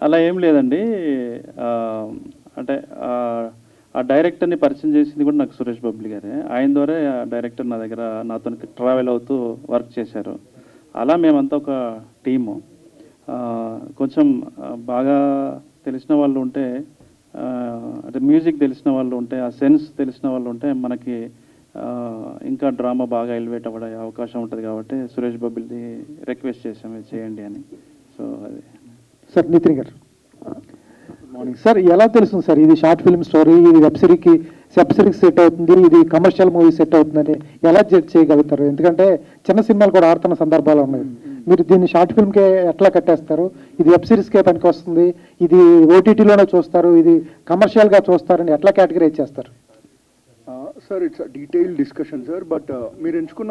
అలా ఏం లేదండి, అంటే ఆ డైరెక్టర్ని పరిచయం చేసింది కూడా నాకు సురేష్ బబ్లి గారే. ఆయన ద్వారా ఆ డైరెక్టర్ నా దగ్గర నాతో ట్రావెల్ అవుతూ వర్క్ చేశారు. అలా మేమంతా ఒక టీము. కొంచెం బాగా తెలిసిన వాళ్ళు ఉంటే, అంటే మ్యూజిక్ తెలిసిన వాళ్ళు ఉంటే, ఆ సెన్స్ తెలిసిన వాళ్ళు ఉంటే మనకి ఇంకా డ్రామా బాగా ఎలివేట్ అవ్వడే అవకాశం ఉంటుంది. కాబట్టి సురేష్ బబ్బిల్ని రిక్వెస్ట్ చేసాము చేయండి అని. సో అది సార్. నితిన్ గారు, మార్నింగ్ సార్. ఎలా తెలుస్తుంది సార్ ఇది షార్ట్ ఫిల్మ్ స్టోరీ, ఇది వెబ్ సిరీస్ సెట్ అవుతుంది, ఇది కమర్షియల్ మూవీ సెట్ అవుతుందని ఎలా జడ్జ్ చేయగలుగుతారు? ఎందుకంటే చిన్న సినిమాలు కూడా ఆడుతున్న సందర్భాలు ఉన్నాయి. మీరు దీన్ని షార్ట్ ఫిల్మ్కే ఎట్లా కట్టేస్తారు? ఇది వెబ్ సిరీస్కే పనికి వస్తుంది, ఇది ఓటీటీలోనే చూస్తారు, ఇది కమర్షియల్గా చూస్తారని ఎట్లా కేటగరైజ్ చేస్తారు? Sir it's detail discussion sir. But మీరు ఎంచుకున్న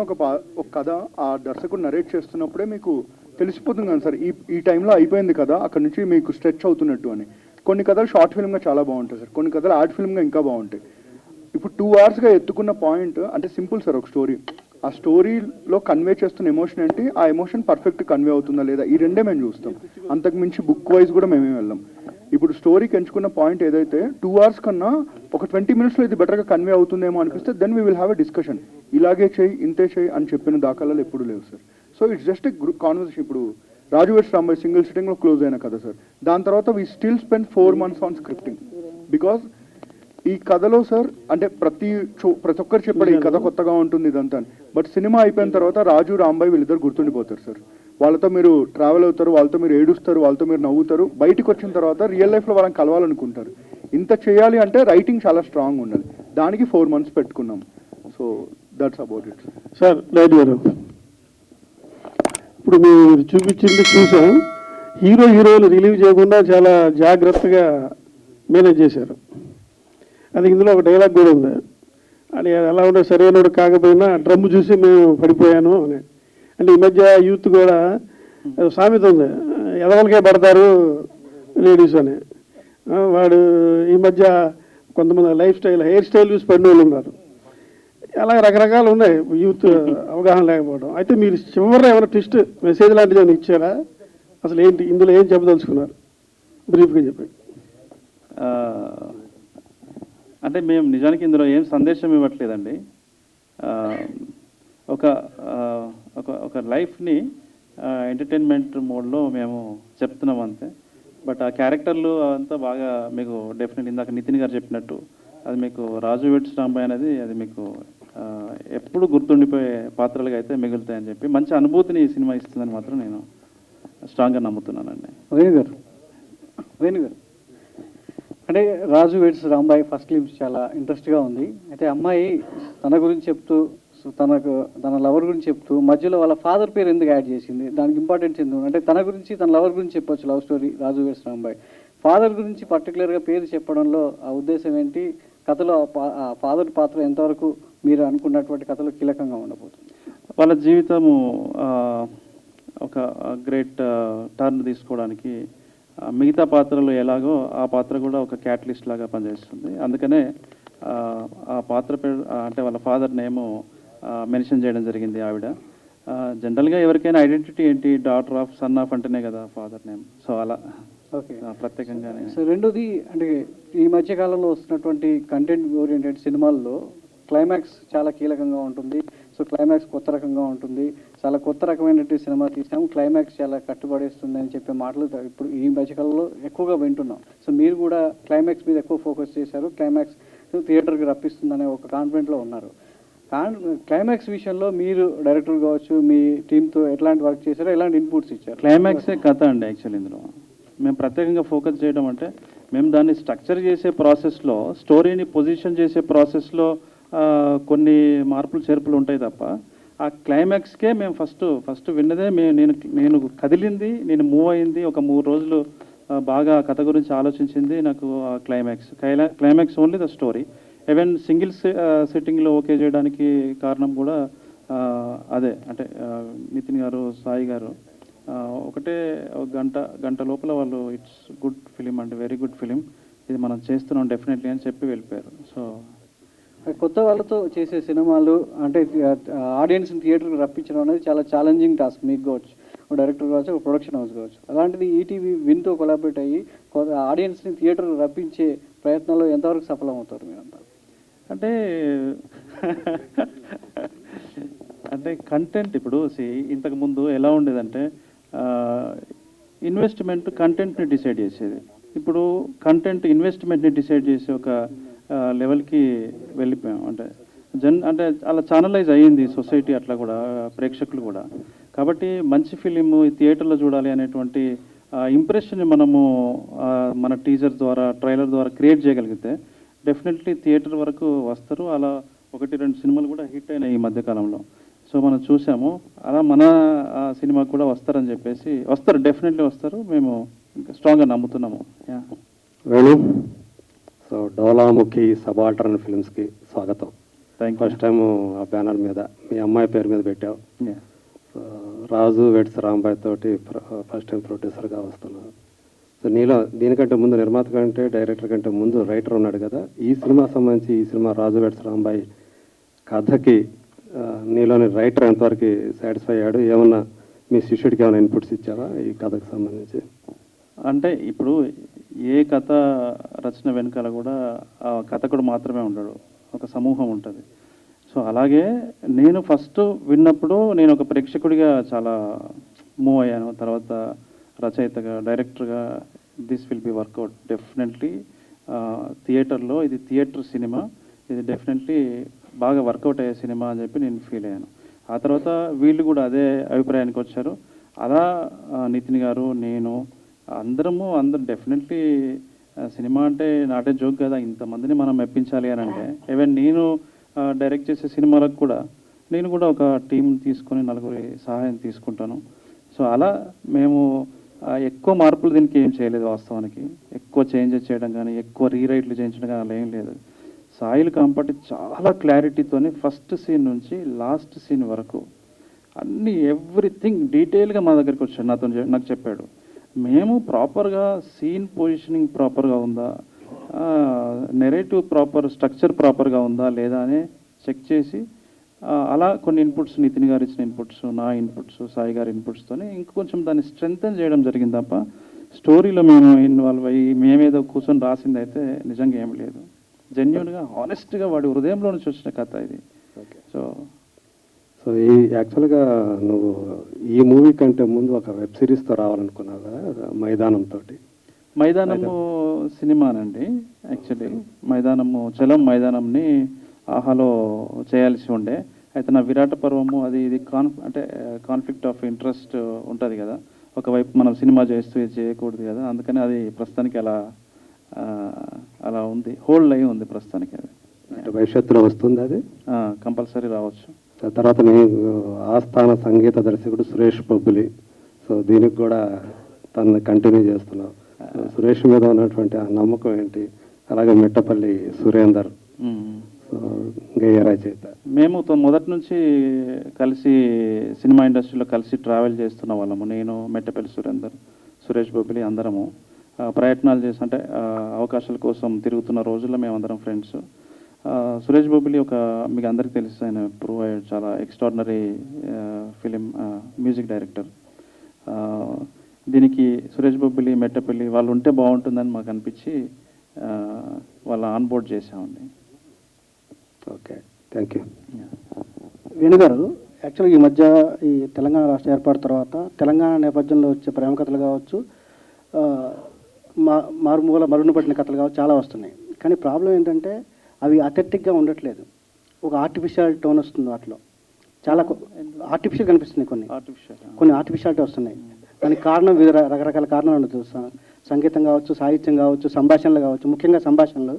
ఒక కథ ఆ దర్శకుడు నరేట్ చేస్తున్నప్పుడే మీకు తెలిసిపోతుంది కదా సార్, ఈ టైంలో అయిపోయింది కదా, అక్కడ నుంచి మీకు స్ట్రెచ్ అవుతున్నట్టు అని. కొన్ని కథలు షార్ట్ ఫిల్మ్గా చాలా బాగుంటాయి సార్, కొన్ని కథలు యాడ్ ఫిల్మ్గా ఇంకా బాగుంటాయి. ఇప్పుడు 2 అవర్స్గా ఎత్తుకున్న పాయింట్ అంటే సింపుల్ సార్, ఒక స్టోరీ, ఆ స్టోరీలో కన్వే చేస్తున్న ఎమోషన్ ఏంటి, ఆ ఎమోషన్ పర్ఫెక్ట్ కన్వే అవుతుందా లేదా, ఈ రెండే మేము చూస్తాం. అంతకు మించి బుక్ వైజ్ కూడా మేమేం వెళ్ళాం. ఇప్పుడు స్టోరీకి ఎంచుకున్న పాయింట్ ఏదైతే 2 అవర్స్ కన్నా ఒక 20 మినిట్స్లో ఇది బెటర్గా కన్వే అవుతుందేమో అనిపిస్తే then we will have a discussion. ఇలాగే చేయి, ఇంతే చేయి అని చెప్పిన దాఖలాలు ఎప్పుడు లేవు sir. So it's just a conversation. ఇప్పుడు రాజు వెడ్స్ రాంబాయ్ సింగిల్ సిట్టింగ్లో క్లోజ్ అయిన కదా సార్, దాని తర్వాత we still spend 4 months on స్క్రిప్టింగ్. బికాజ్ ఈ కథలో సార్ అంటే ప్రతి ఒక్కరు చెప్పాడు ఈ కథ కొత్తగా ఉంటుంది ఇదంతా. బట్ సినిమా అయిపోయిన తర్వాత రాజు రాంబాయ్ వీళ్ళిద్దరు గుర్తుండిపోతారు సార్. వాళ్ళతో మీరు ట్రావెల్ అవుతారు, వాళ్ళతో మీరు ఏడుస్తారు, వాళ్ళతో మీరు నవ్వుతారు. బయటకు వచ్చిన తర్వాత రియల్ లైఫ్లో వాళ్ళని కలవాలనుకుంటారు. ఇంత చేయాలి అంటే రైటింగ్ చాలా స్ట్రాంగ్ ఉండాలి. దానికి 4 months పెట్టుకున్నాం. So that's about it. Sir light గారు, ఇప్పుడు మీరు చూపించింది చూసాం. హీరోలు రిలీవ్ చేయకుండా చాలా జాగ్రత్తగా మేనేజ్ చేశారు. అది ఇందులో ఒక డైలాగ్ కూడా ఉంది. అది ఎలా ఉంటే సరైనడు కాకపోయినా డ్రమ్ము చూసి మేము పడిపోయాను అని. అంటే ఈ మధ్య యూత్ కూడా సామెత ఉంది, ఎదవలకే పడతారు లేడీస్ అని. వాడు ఈ మధ్య కొంతమంది హెయిర్ స్టైల్ చూసి పడిన వాళ్ళు ఉన్నారు. అలా రకరకాలు ఉన్నాయి యూత్ అవగాహన లేకపోవడం. అయితే మీరు చివరిలో ఏమైనా ట్విస్ట్ మెసేజ్ లాంటిది ఏమైనా ఇచ్చారా? అసలు ఏంటి ఇందులో ఏం చెప్పదలుచుకున్నారు బ్రీఫ్గా చెప్పండి. అంటే మేము నిజానికి ఇందులో ఏం సందేశం ఇవ్వట్లేదండి. ఒక ఒక లైఫ్ని ఎంటర్టైన్మెంట్ మోడ్లో మేము చెప్తున్నాం అంతే. బట్ ఆ క్యారెక్టర్లు అంతా బాగా మీకు డెఫినెట్ ఇందాక నితిన్ గారు చెప్పినట్టు అది మీకు రాజు వెడ్స్ రాంబాయ్ అనేది అది మీకు ఎప్పుడు గుర్తుండిపోయే పాత్రలుగా అయితే మిగులుతాయని చెప్పి మంచి అనుభూతిని ఈ సినిమా ఇస్తుందని మాత్రం నేను స్ట్రాంగ్గా నమ్ముతున్నానండి. వేణు గారు అంటే రాజు వెడ్స్ రాంబాయ్ ఫస్ట్ క్లిప్స్ చాలా ఇంట్రెస్ట్గా ఉంది. అయితే అమ్మాయి తన గురించి చెప్తూ తన లవర్ గురించి చెప్తూ మధ్యలో వాళ్ళ ఫాదర్ పేరు ఎందుకు యాడ్ చేసింది, దానికి ఇంపార్టెన్స్ ఎందుకు? అంటే తన గురించి తన లవర్ గురించి చెప్పొచ్చు లవ్ స్టోరీ రాజు వెడ్స్ రాంబాయ్. ఫాదర్ గురించి పర్టికులర్గా పేరు చెప్పడంలో ఆ ఉద్దేశం ఏంటి? కథలో ఆ ఫాదర్ పాత్ర ఎంతవరకు మీరు అనుకున్నటువంటి కథలో కీలకంగా ఉండబోతుంది? వాళ్ళ జీవితము ఒక గ్రేట్ టర్న్ తీసుకోవడానికి మిగతా పాత్రలు ఎలాగో ఆ పాత్ర కూడా ఒక క్యాటలిస్ట్ లాగా పనిచేస్తుంది. అందుకనే ఆ పాత్ర పేరు అంటే వాళ్ళ ఫాదర్ నేము మెన్షన్ చేయడం జరిగింది ఆవిడ. జనరల్గా ఎవరికైనా ఐడెంటిటీ ఏంటి, డాటర్ ఆఫ్, సన్ ఆఫ్ అంటేనే కదా ఫాదర్ నేమ్. సో అలా ఓకే ప్రత్యేకంగానే. సో రెండోది అంటే ఈ మధ్యకాలంలో వస్తున్నటువంటి కంటెంట్ ఓరియంటెడ్ సినిమాల్లో క్లైమాక్స్ చాలా కీలకంగా ఉంటుంది. సో క్లైమాక్స్ కొత్త రకంగా ఉంటుంది. చాలా కొత్త రకమైనటువంటి సినిమా తీసాము, క్లైమాక్స్ చాలా కట్టుబడేస్తుంది అని చెప్పే మాటలు ఇప్పుడు ఈ మధ్యకాలంలో ఎక్కువగా వింటున్నాం. సో మీరు కూడా క్లైమాక్స్ మీద ఎక్కువ ఫోకస్ చేశారు, క్లైమాక్స్ థియేటర్కి రప్పిస్తుందనే ఒక కాన్ఫిడెంట్లో ఉన్నారు. క్లైమాక్స్ విషయంలో మీరు డైరెక్టర్ కావచ్చు, మీ టీంతో ఎట్లాంటి వర్క్ చేశారో, ఎలాంటి ఇన్పుట్స్ ఇచ్చారు? క్లైమాక్సే కథ అండి. యాక్చువల్లీ ఇందులో మేము ప్రత్యేకంగా ఫోకస్ చేయడం అంటే మేము దాన్ని స్ట్రక్చర్ చేసే ప్రాసెస్లో, స్టోరీని పొజిషన్ చేసే ప్రాసెస్లో కొన్ని మార్పులు చేర్పులు ఉంటాయి తప్ప ఆ క్లైమాక్స్కే మేము ఫస్ట్ విన్నదే నేను కదిలింది, నేను మూవ్ అయింది, ఒక 3 రోజులు బాగా కథ గురించి ఆలోచించింది నాకు ఆ climax only the story. Even single సిట్టింగ్లో ఓకే చేయడానికి కారణం కూడా అదే. అంటే నితిన్ గారు, సాయి గారు ఒకటే గంట లోపల వాళ్ళు ఇట్స్ గుడ్ ఫిలిం అంటే వెరీ గుడ్ ఫిలిం, ఇది మనం చేస్తున్నాం డెఫినెట్లీ అని చెప్పి వెళ్ళిపోయారు. సో కొత్త వాళ్ళతో చేసే సినిమాలు అంటే ఆడియన్స్ని థియేటర్కి రప్పించడం అనేది చాలా ఛాలెంజింగ్ టాస్క్. మీకు కావచ్చు, డైరెక్టర్ కావచ్చు, ఒక ప్రొడక్షన్ హౌస్ కావచ్చు. అలాంటిది ఈటీవీ విన్తో కొలాబరేట్ అయ్యి ఆడియన్స్ని థియేటర్కి రప్పించే ప్రయత్నంలో ఎంతవరకు సఫలం అవుతారు మీరంతా? అంటే కంటెంట్ ఇప్పుడు ఇంతకుముందు ఎలా ఉండేదంటే ఇన్వెస్ట్మెంట్ కంటెంట్ని డిసైడ్ చేసేది. ఇప్పుడు కంటెంట్ ఇన్వెస్ట్మెంట్ని డిసైడ్ చేసే ఒక లెవెల్కి వెళ్ళిపోయాం. అంటే అలా ఛానలైజ్ అయ్యింది సొసైటీ, అట్లా కూడా ప్రేక్షకులు కూడా. కాబట్టి మంచి ఫిలిం థియేటర్లో చూడాలి అనేటువంటి ఇంప్రెషన్ని మనము మన టీజర్ ద్వారా, ట్రైలర్ ద్వారా క్రియేట్ చేయగలిగితే డెఫినెట్లీ థియేటర్ వరకు వస్తారు. అలా 1-2 సినిమాలు కూడా హిట్ అయినాయి ఈ మధ్యకాలంలో. సో మనం చూసాము, అలా మన సినిమా కూడా వస్తారని చెప్పేసి వస్తారు, డెఫినెట్లీ వస్తారు. మేము ఇంకా స్ట్రాంగ్గా నమ్ముతున్నాము. వేణు, సో డోలాముఖి సబాల్టర్న్ ఫిల్మ్స్కి స్వాగతం. ఫస్ట్ టైం ఆ బ్యానర్ మీద మీ అమ్మాయి పేరు మీద పెట్టావు. సో రాజు వెడ్స్ రాంబాయ్ తోటి ఫస్ట్ టైం ప్రొడ్యూసర్గా వస్తున్నావు. సో నీలో దీనికంటే ముందు నిర్మాత కంటే, డైరెక్టర్ కంటే ముందు రైటర్ ఉన్నాడు కదా. ఈ సినిమా సంబంధించి ఈ సినిమా రాజు వెడ్స్ రాంబాయ్ కథకి నీలోని రైటర్ ఎంతవరకు సాటిస్ఫై అయ్యాడు? ఏమన్నా మీ శిష్యుడికి ఏమైనా ఇన్పుట్స్ ఇచ్చావా ఈ కథకు సంబంధించి? అంటే ఇప్పుడు ఏ కథ రచన వెనకాల కూడా ఆ కథకుడు మాత్రమే ఉండడు, ఒక సమూహం ఉంటుంది. సో అలాగే నేను ఫస్ట్ విన్నప్పుడు నేను ఒక ప్రేక్షకుడిగా చాలా మూవ్ అయ్యాను. తర్వాత రచయితగా, డైరెక్టర్గా this will be work out definitely. థియేటర్లో ఇది థియేటర్ సినిమా, ఇది డెఫినెట్లీ బాగా వర్కౌట్ అయ్యే సినిమా అని చెప్పి నేను ఫీల్ అయ్యాను. ఆ తర్వాత వీళ్ళు కూడా అదే అభిప్రాయానికి వచ్చారు. అలా నితిన్ గారు, నేను అందరూ డెఫినెట్లీ సినిమా అంటే నాటే జోక్ కదా, ఇంతమందిని మనం మెప్పించాలి అని అంటే ఈవెన్ నేను డైరెక్ట్ చేసే సినిమాలకు కూడా నేను కూడా ఒక టీం తీసుకొని నలుగురి సహాయం తీసుకుంటాను. సో అలా మేము ఎక్కువ మార్పులు దీనికి ఏం చేయలేదు. వాస్తవానికి ఎక్కువ చేంజెస్ చేయడం కానీ ఎక్కువ రీరైట్లు చేయించడం కానీ అలా ఏం లేదు. సాయిల్ కాంపటి చాలా క్లారిటీతోని ఫస్ట్ సీన్ నుంచి లాస్ట్ సీన్ వరకు అన్ని ఎవ్రీథింగ్ డీటెయిల్గా మా దగ్గరికి వచ్చాడు, నాకు చెప్పాడు. మేము ప్రాపర్గా సీన్ పొజిషనింగ్ ప్రాపర్గా ఉందా, నెరేటివ్ ప్రాపర్ స్ట్రక్చర్ ప్రాపర్గా ఉందా లేదా అని చెక్ చేసి అలా కొన్ని ఇన్పుట్స్, నితిన్ గారు ఇచ్చిన ఇన్పుట్స్, నా ఇన్పుట్స్, సాయి గారి ఇన్పుట్స్తోనే ఇంకొంచెం దాన్ని స్ట్రెంగ్తన్ చేయడం జరిగింది తప్ప స్టోరీలో మేము ఇన్వాల్వ్ అయ్యి మేమేదో కూర్చొని రాసింది అయితే నిజంగా ఏం లేదు. జెన్యున్గా హానెస్ట్గా వాడి హృదయంలో నుంచి వచ్చిన కథ ఇది. సో ఈ యాక్చువల్గా నువ్వు ఈ మూవీ కంటే ముందు ఒక వెబ్ సిరీస్తో రావాలనుకున్నావు కదా, మైదానము సినిమానండి. యాక్చువల్లీ చలం మైదానంని ఆహాలో చేయాల్సి ఉండే. అయితే నా విరాట పర్వము అది ఇది కాన్ఫ్లిక్ట్ ఆఫ్ ఇంట్రెస్ట్ ఉంటుంది కదా, ఒకవైపు మనం సినిమా చేస్తూ ఇది చేయకూడదు కదా, అందుకని అది ప్రస్తుతానికి అలా ఉంది, హోల్డ్ అయి ఉంది ప్రస్తుతానికి. అది భవిష్యత్తులో వస్తుంది, అది కంపల్సరీ రావచ్చు. తర్వాత నీ ఆస్థాన సంగీత దర్శకుడు సురేష్ బొబ్బిలి, సో దీనికి కూడా తను కంటిన్యూ చేస్తున్నావు. సురేష్ మీద ఉన్నటువంటి ఆ నమ్మకం ఏంటి? అలాగే మిట్టపల్లి సురేందర్, గేయ రచయిత, మేము మొదటి నుంచి కలిసి సినిమా ఇండస్ట్రీలో కలిసి ట్రావెల్ చేస్తున్న వాళ్ళము. నేను, మెట్టపల్లి సురేందర్, సురేష్ బొబ్బిలి అందరము ప్రయత్నాలు చేసి అంటే అవకాశాల కోసం తిరుగుతున్న రోజుల్లో మేమందరం ఫ్రెండ్స్. సురేష్ బొబ్బిలి మీకు అందరికీ తెలుసు, ఆయన ప్రూవ్ అయ్యాడు, చాలా ఎక్స్ట్రాడినరీ ఫిలిం మ్యూజిక్ డైరెక్టర్. దీనికి సురేష్ బొబ్బిలి, మెట్టపల్లి వాళ్ళు ఉంటే బాగుంటుందని మాకు అనిపించి వాళ్ళ ఆన్బోర్డ్ చేసామండి. Okay, thank you. వేణుగారు, యాక్చువల్గా ఈ మధ్య ఈ తెలంగాణ రాష్ట్ర ఏర్పాటు తర్వాత తెలంగాణ నేపథ్యంలో వచ్చే ప్రేమ కథలు కావచ్చు, మరుగున పట్టిన కథలు కావచ్చు, చాలా వస్తున్నాయి. కానీ ప్రాబ్లం ఏంటంటే అవి అథెంటిక్గా ఉండట్లేదు. ఒక ఆర్టిఫిషియల్ టోన్ వస్తుంది వాటిలో, చాలా ఆర్టిఫిషియల్ కనిపిస్తుంది, కొన్ని ఆర్టిఫిషియాలిటీ వస్తున్నాయి. దానికి కారణం వివిధ రకరకాల కారణాలు ఉండదు. సంగీతం కావచ్చు, సాహిత్యం కావచ్చు, సంభాషణలు కావచ్చు. ముఖ్యంగా సంభాషణలు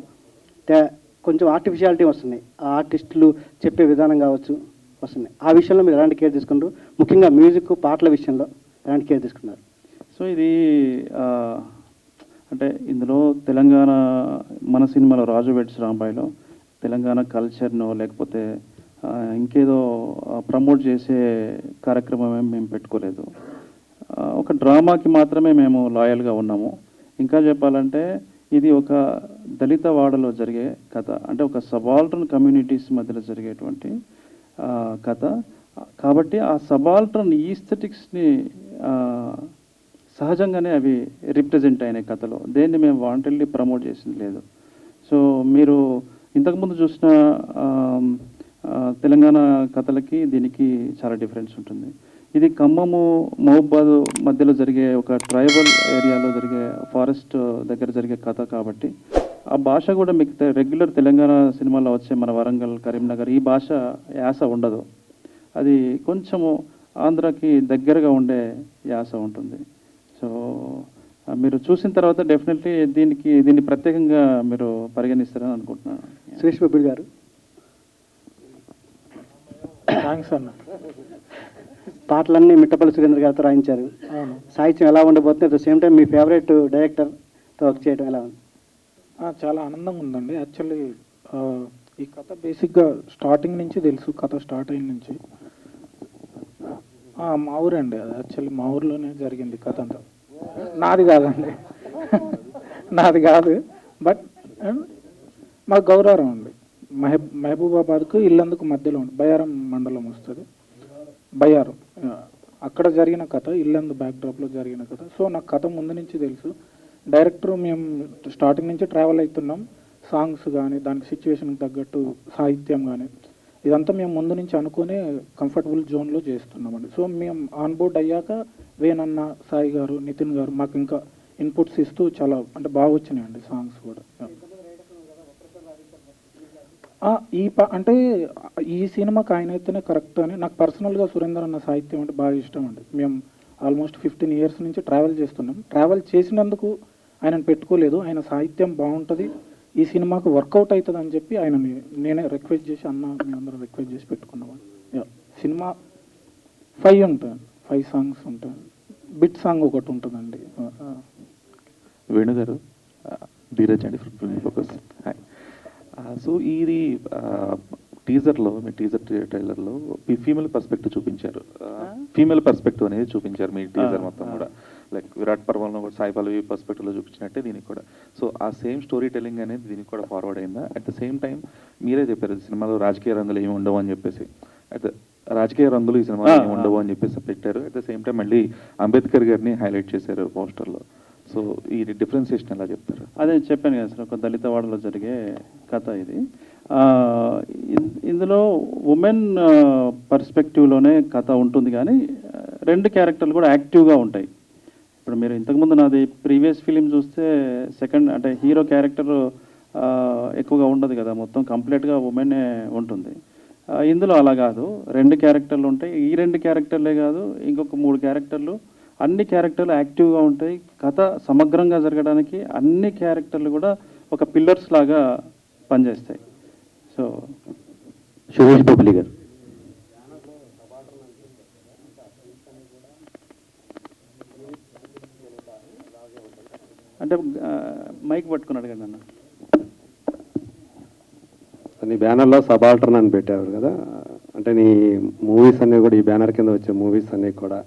కొంచెం ఆర్టిఫిషియాలిటీ వస్తున్నాయి. ఆ ఆర్టిస్టులు చెప్పే విధానం కావచ్చు వస్తున్నాయి. ఆ విషయంలో మీరు ఎలాంటి కేర్ తీసుకుంటారు? ముఖ్యంగా మ్యూజిక్, పాటల విషయంలో ఎలాంటి కేర్ తీసుకున్నారు? సో ఇది అంటే ఇందులో తెలంగాణ మన సినిమాలో రాజు వెడ్స్ రాంబాయిలో తెలంగాణ కల్చర్ను లేకపోతే ఇంకేదో ప్రమోట్ చేసే కార్యక్రమం మేము పెట్టుకోలేదు. ఒక డ్రామాకి మాత్రమే మేము లాయల్గా ఉన్నాము. ఇంకా చెప్పాలంటే ఇది ఒక దళిత వాడలో జరిగే కథ, అంటే ఒక సబాల్టర్న్ కమ్యూనిటీస్ మధ్యలో జరిగేటువంటి కథ కాబట్టి ఆ సబాల్టర్న్ ఈస్థెటిక్స్ని సహజంగానే అవి రిప్రజెంట్ అయిన కథలో దేన్ని మేము వాంటెడ్లీ ప్రమోట్ చేసింది లేదు. సో మీరు ఇంతకుముందు చూసిన తెలంగాణ కథలకి దీనికి చాలా డిఫరెన్స్ ఉంటుంది. ఇది ఖమ్మము, మహబూబాద్ మధ్యలో జరిగే ఒక ట్రైబల్ ఏరియాలో జరిగే ఫారెస్ట్ దగ్గర జరిగే కథ కాబట్టి ఆ భాష కూడా మీకు రెగ్యులర్ తెలంగాణ సినిమాలో వచ్చే మన వరంగల్, కరీంనగర్ ఈ భాష యాస ఉండదు. అది కొంచెము ఆంధ్రాకి దగ్గరగా ఉండే యాస ఉంటుంది. సో మీరు చూసిన తర్వాత డెఫినెట్లీ దీన్ని ప్రత్యేకంగా మీరు పరిగణిస్తారని అనుకుంటున్నాను. సురేష్ బాబు గారు, థ్యాంక్స్ అన్న. పాటలన్నీ మిట్టపల్లి సురేంద్ర గారితో రాయించారు. సాహిత్యం ఎలా ఉండబోతుంది, అట్ ద సేమ్ టైం మీ ఫేవరెట్ డైరెక్టర్తో వర్క్ చేయడం ఎలా ఉంది? చాలా ఆనందంగా ఉందండి. యాక్చువల్లీ ఈ కథ బేసిక్గా స్టార్టింగ్ నుంచి తెలుసు. కథ స్టార్ట్ అయిన నుంచి మా ఊరండి, అది యాక్చువల్లీ మా ఊర్లోనే జరిగింది కథ అంతా. నాది కాదండి, నాది కాదు, బట్ మా గౌరవం అండి. మహబూబాబాద్కు ఇల్లందుకు మధ్యలో ఉంది, బయ్యారం మండలం వస్తుంది. బయ్యారం అక్కడ జరిగిన కథ, ఇల్లందు బ్యాక్డ్రాప్లో జరిగిన కథ. సో నాకు కథ ముందు నుంచి తెలుసు. డైరెక్టర్ మేము స్టార్టింగ్ నుంచి ట్రావెల్ అవుతున్నాం. సాంగ్స్ కానీ దానికి సిచ్యువేషన్కి తగ్గట్టు సాహిత్యం కానీ ఇదంతా మేము ముందు నుంచి అనుకునే కంఫర్టబుల్ జోన్లో చేస్తున్నామండి. సో మేము ఆన్ బోర్డ్ అయ్యాక వేణన్న, సాయి గారు, నితిన్ గారు మాకు ఇంకా ఇన్పుట్స్ ఇస్తూ చాలా అంటే బాగా వచ్చినాయండి సాంగ్స్ కూడా. అంటే ఈ సినిమాకి ఆయన అయితేనే కరెక్ట్ అని నాకు పర్సనల్గా సురేందర్ అన్న సాహిత్యం అంటే బాగా ఇష్టం అండి. మేము ఆల్మోస్ట్ 15 ఇయర్స్ నుంచి ట్రావెల్ చేస్తున్నాం. ట్రావెల్ చేసినందుకు ఆయనను పెట్టుకోలేదు. ఆయన సాహిత్యం బాగుంటుంది, ఈ సినిమాకు వర్కౌట్ అవుతుంది అని చెప్పి ఆయనని నేనే రిక్వెస్ట్ చేసి మీ అందరూ రిక్వెస్ట్ చేసి పెట్టుకున్నాం. సినిమా 5 ఉంటుంది, 5 సాంగ్స్ ఉంటాయి, బిట్ సాంగ్ ఒకటి ఉంటుందండి. వేణు గారు, ధీరజ్ అండి from film focus. Hi. So ఇది టీజర్లో, మీ టీజర్ ట్రైలర్లో మీ ఫీమేల్ పర్స్పెక్టివ్ చూపించారు. ఫీమేల్ పర్స్పెక్టివ్ అనేది చూపించారు మీ టీజర్ మొత్తం కూడా. లైక్ విరాట్ పర్వంలో కూడా సాయి పల్లవి పర్స్పెక్టివ్లో చూపించినట్టే దీనికి కూడా. సో ఆ సేమ్ స్టోరీ టెల్లింగ్ అనేది దీనికి కూడా ఫార్వర్డ్ అయిందా? అట్ ద సేమ్ టైం మీరే చెప్పారు సినిమాలో రాజకీయ రంగులు ఏమి ఉండవు అని చెప్పేసి. అయితే రాజకీయ రంగులు ఈ సినిమాలో ఏమి ఉండవు అని చెప్పేసి పెట్టారు. అట్ ద సేమ్ టైం మళ్ళీ అంబేద్కర్ గారిని హైలైట్ చేశారు పోస్టర్లో. సో ఈ డిఫరెన్సియేషన్ ఎలా చెప్తారు? అదే చెప్పాను కదా సార్, ఒక దళిత వాడలో జరిగే కథ ఇది. ఇందులో ఉమెన్ పర్స్పెక్టివ్లోనే కథ ఉంటుంది, కానీ 2 క్యారెక్టర్లు కూడా యాక్టివ్గా ఉంటాయి. ఇప్పుడు మీరు ఇంతకుముందు నాది ప్రీవియస్ ఫిలిం చూస్తే సెకండ్ అంటే హీరో క్యారెక్టర్ ఎక్కువగా ఉండదు కదా, మొత్తం కంప్లీట్గా ఉమెనే ఉంటుంది. ఇందులో అలా కాదు, 2 క్యారెక్టర్లు ఉంటాయి. ఈ 2 క్యారెక్టర్లే కాదు, ఇంకొక 3 క్యారెక్టర్లు, అన్ని క్యారెక్టర్లు యాక్టివ్గా ఉంటాయి. కథ సమగ్రంగా జరగడానికి అన్ని క్యారెక్టర్లు కూడా ఒక పిల్లర్స్ లాగా పనిచేస్తాయి. సో సురేష్ బొబ్బిలి గారు. అంటే మైక్ పట్టుకుని అడగండి అన్న. నీ బ్యానర్లో సబాల్టర్న్ అని పెట్టారు కదా, అంటే నీ మూవీస్ అన్నీ కూడా ఈ బ్యానర్ కింద వచ్చే మూవీస్ అన్నీ కూడా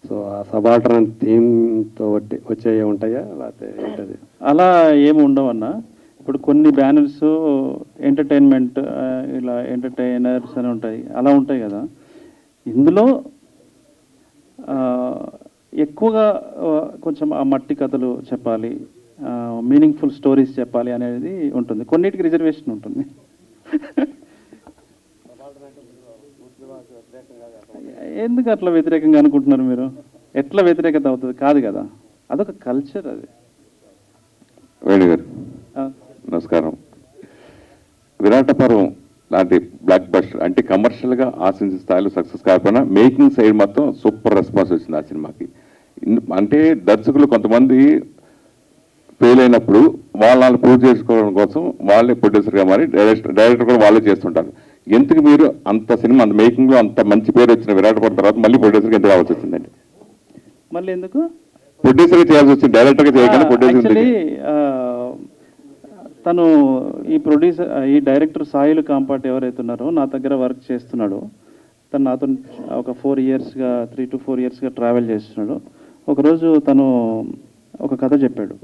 సో ఆ సబాల్టర్న్ థీమ్తో వచ్చే ఉంటాయా లేకపోతే ఏంటది? అలా ఏమి ఉండవన్న. ఇప్పుడు కొన్ని బ్యానర్స్ ఎంటర్టైన్మెంట్, ఇలా ఎంటర్టైనర్స్ అని ఉంటాయి, అలా ఉంటాయి కదా. ఇందులో ఎక్కువగా కొంచెం ఆ మట్టి కథలు చెప్పాలి, మీనింగ్ఫుల్ స్టోరీస్ చెప్పాలి అనేది ఉంటుంది. కొన్నిటికి రిజర్వేషన్ ఉంటుంది. ఎందుకు అట్లా వ్యతిరేకంగా అనుకుంటున్నారు మీరు? ఎట్లా వ్యతిరేకత అవుతుంది? కాదు కదా, అదొక కల్చర్. అది వేణు గారు నమస్కారం. విరాట పర్వం లాంటి బ్లాక్ బస్టర్ అంటే కమర్షియల్గా ఆశించిన స్థాయిలో సక్సెస్ కాకపోయినా మేకింగ్ సైడ్ మొత్తం సూపర్ రెస్పాన్స్ వచ్చింది ఆ సినిమాకి. అంటే దర్శకులు కొంతమంది ఫెయిల్ అయినప్పుడు వాళ్ళని ప్రూవ్ చేసుకోవడం కోసం వాళ్ళే ప్రొడ్యూసర్గా మారి డైరెక్టర్ కూడా వాళ్ళే చేస్తుంటారు. ఎందుకు మీరు అంత సినిమా అంత మేకింగ్లో అంత మంచి పేరు వచ్చిన విరాట పర్వం తర్వాత మళ్ళీ ప్రొడ్యూసర్గా ఎందుకు కావాల్సి వచ్చిందండి? మళ్ళీ ఎందుకు ప్రొడ్యూసర్గా చేయాల్సి వచ్చింది, డైరెక్టర్గా చేయకుండా ప్రొడ్యూసర్? తను ఈ డైరెక్టర్ సాయిలు కాంపాట్ ఎవరైతే ఉన్నారో నా దగ్గర వర్క్ చేస్తున్నాడు. తను నాతో ఒక 3 to 4 yearsగా ట్రావెల్ చేస్తున్నాడు. ఒకరోజు తను ఒక కథ చెప్పాడు.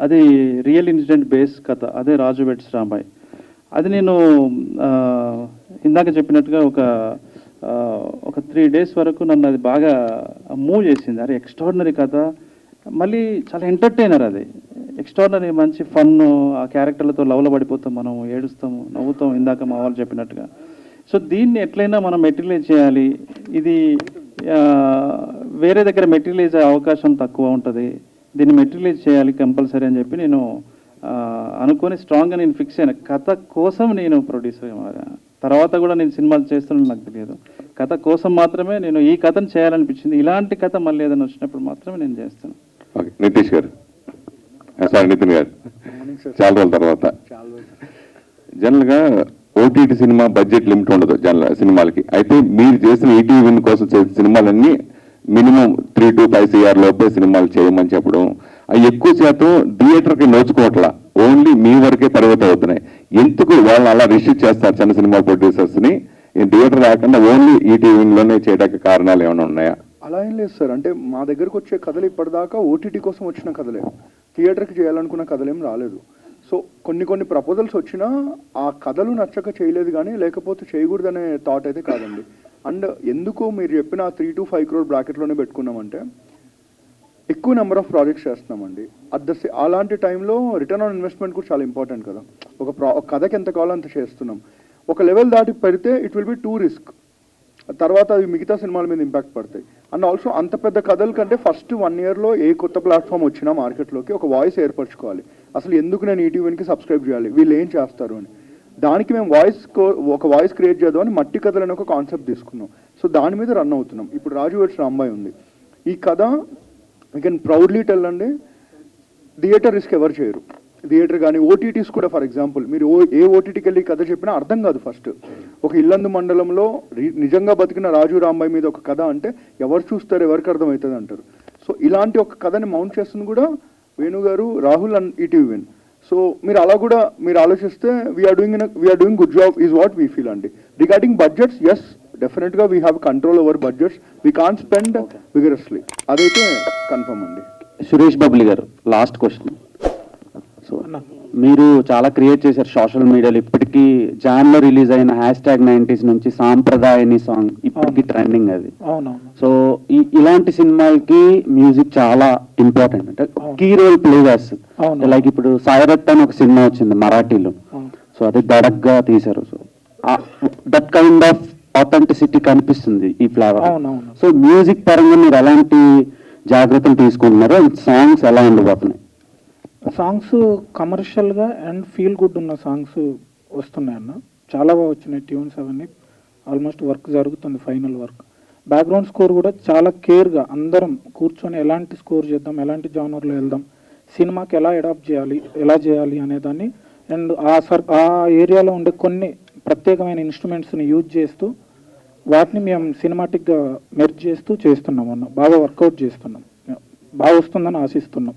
అది రియల్ ఇన్సిడెంట్ బేస్ కథ. అదే రాజు వెడ్స్ రాంబాయ్. అది నేను ఇందాక చెప్పినట్టుగా ఒక 3 days వరకు నన్ను అది బాగా మూవ్ చేసింది. అరే ఎక్స్ట్రాడినరీ కథ, మళ్ళీ చాలా ఎంటర్టైనర్. అది ఎక్స్ట్రాడినరీ, మంచి ఫన్. ఆ క్యారెక్టర్లతో లవ్లో పడిపోతాం, మనం ఏడుస్తాము, నవ్వుతాం, ఇందాక మా వాళ్ళు చెప్పినట్టుగా. సో దీన్ని ఎట్లయినా మనం మెటీరియలైజ్ చేయాలి. ఇది వేరే దగ్గర మెటీరియలైజ్ అయ్యే అవకాశం తక్కువ ఉంటుంది, దీన్ని మెటీరియలైజ్ చేయాలి కంపల్సరీ అని చెప్పి నేను అనుకొని స్ట్రాంగ్గా నేను ఫిక్స్ అయిన. కథ కోసం నేను ప్రొడ్యూసర్ మారాను. తర్వాత కూడా నేను సినిమాలు చేస్తున్నాను నాకు తెలియదు. కథ కోసం మాత్రమే నేను ఈ కథను చేయాలనిపించింది. ఇలాంటి కథ మళ్ళీ ఏదైనా వచ్చినప్పుడు మాత్రమే నేను చేస్తాను. ఓకే, నితీష్ గారు. సార్ నితిన్ గారు, చాలా రోజుల తర్వాత. జనరల్గా ఓటీటీ సినిమా బడ్జెట్ లిమిట్ ఉండదు జనరల్ సినిమాలకి. అయితే మీరు చేసిన ఈటీవీ విన్ కోసం చేసిన సినిమాలన్నీ మినిమం 3 to 5 CR లోపే సినిమాలు చేయమని చెప్పడం, అవి ఎక్కువ శాతం థియేటర్కి నోచుకోవట్లా, ఓన్లీ మీ వరకే పరిమితం అవుతున్నాయి. ఎందుకు వాళ్ళని అలా రిస్ట్రిక్ట్ చేస్తారు చిన్న సినిమా ప్రొడ్యూసర్స్ని? థియేటర్ రాకుండా ఓన్లీ ఈటీవీలోనే చేయడానికి కారణాలు ఏమైనా ఉన్నాయా? అలా ఏం లేదు సార్. అంటే మా దగ్గరకు వచ్చే కథలు ఇప్పటిదాకా ఓటీటీ కోసం వచ్చిన కథలే, థియేటర్కి చేయాలనుకున్న కథలేం రాలేదు. సో కొన్ని ప్రపోజల్స్ వచ్చినా ఆ కథలు నచ్చక చేయలేదు, కానీ లేకపోతే చేయకూడదనే థాట్ అయితే కాదండి. అండ్ ఎందుకు మీరు చెప్పిన 3 to 5 crore బ్రాకెట్లోనే పెట్టుకున్నామంటే ఎక్కువ నెంబర్ ఆఫ్ ప్రాజెక్ట్స్ చేస్తున్నామండి. అలాంటి టైంలో రిటర్న్ ఆన్ ఇన్వెస్ట్మెంట్ కూడా చాలా ఇంపార్టెంట్ కదా. ఒక కథకి ఎంత కావాలో అంత చేస్తున్నాం. ఒక లెవెల్ దాటి పెడితే it will be two risk. తర్వాత అవి మిగతా సినిమాల మీద ఇంపాక్ట్ పడతాయి. అండ్ ఆల్సో అంత పెద్ద కథల కంటే ఫస్ట్ 1 yearలో ఏ కొత్త ప్లాట్ఫామ్ వచ్చినా మార్కెట్లోకి ఒక వాయిస్ ఏర్పరచుకోవాలి. అసలు ఎందుకు నేను ఈటీవీకి సబ్స్క్రైబ్ చేయాలి, వీళ్ళు ఏం చేస్తారు అని. దానికి మేము ఒక వాయిస్ క్రియేట్ చేద్దామని మట్టి కథలని ఒక కాన్సెప్ట్ తీసుకున్నాం. సో దాని మీద రన్ అవుతున్నాం. ఇప్పుడు రాజు వెడ్స్ రాంబాయ్ ఉంది. ఈ కథ ఐ కెన్ ప్రౌడ్లీ టెల్ అండి, థియేటర్ రిస్క్ ఎవరు చేయరు. థియేటర్ కానీ ఓటీటీస్ కూడా, ఫర్ ఎగ్జాంపుల్ మీరు ఏ ఓటీటీకి వెళ్ళి కథ చెప్పినా అర్థం కాదు. ఫస్ట్ ఒక ఇల్లందు మండలంలో నిజంగా బతికిన రాజు రాంబాయి మీద ఒక కథ అంటే ఎవరు చూస్తారు, ఎవరికి అర్థమవుతుంది అంటారు. సో ఇలాంటి ఒక కథని మౌంట్ చేస్తుంది కూడా వేణు గారు, Rahul and ETV Win. So మీరు అలా కూడా మీరు ఆలోచిస్తే we're doing good job is what we feel అండి. రిగార్డింగ్ బడ్జెట్స్, ఎస్ డెఫినెట్గా we have control over budgets, we can't spend vigorously, అదైతే కన్ఫర్మ్ అండి. సురేష్ బబ్లి గారు, లాస్ట్ క్వశ్చన్. సో మీరు చాలా క్రియేట్ చేశారు సోషల్ మీడియాలో. ఇప్పటికీ జాన్లో రిలీజ్ అయిన #90s నుంచి సాంప్రదాయని సాంగ్ ఇప్పటికీ ట్రెండింగ్ అది. సో ఇలాంటి సినిమాలకి మ్యూజిక్ చాలా ఇంపార్టెంట్, అంటే కీ రోల్ ప్లే చేస్తుంది. లైక్ ఇప్పుడు సాయిరత్ అని ఒక సినిమా వచ్చింది మరాఠీలో, సో అది దడగ్గా తీశారు. So that kind of authenticity కనిపిస్తుంది ఈ ఫ్లేవర్. సో మ్యూజిక్ పరంగా మీరు ఎలాంటి జాగ్రత్తలు తీసుకుంటున్నారు, సాంగ్స్ ఎలా ఉండబోతున్నాయి? సాంగ్స్ కమర్షియల్గా అండ్ ఫీల్ గుడ్ ఉన్న సాంగ్స్ వస్తున్నాయి అన్న, చాలా బాగా వచ్చినాయి ట్యూన్స్ అవన్నీ. ఆల్మోస్ట్ వర్క్ జరుగుతుంది, ఫైనల్ వర్క్. బ్యాక్గ్రౌండ్ స్కోర్ కూడా చాలా కేర్గా అందరం కూర్చొని ఎలాంటి స్కోర్ చేద్దాం, ఎలాంటి జానర్లో వెళ్దాం, సినిమాకి ఎలా అడాప్ట్ చేయాలి, ఎలా చేయాలి అనేదాన్ని, అండ్ ఆ ఏరియాలో ఉండే కొన్ని ప్రత్యేకమైన ఇన్స్ట్రుమెంట్స్ని యూజ్ చేస్తూ వాటిని మేము సినిమాటిక్గా మెర్జ్ చేస్తూ చేస్తున్నాం అన్న. బాగా వర్కౌట్ చేస్తున్నాం, బాగా వస్తుందని ఆశిస్తున్నాం.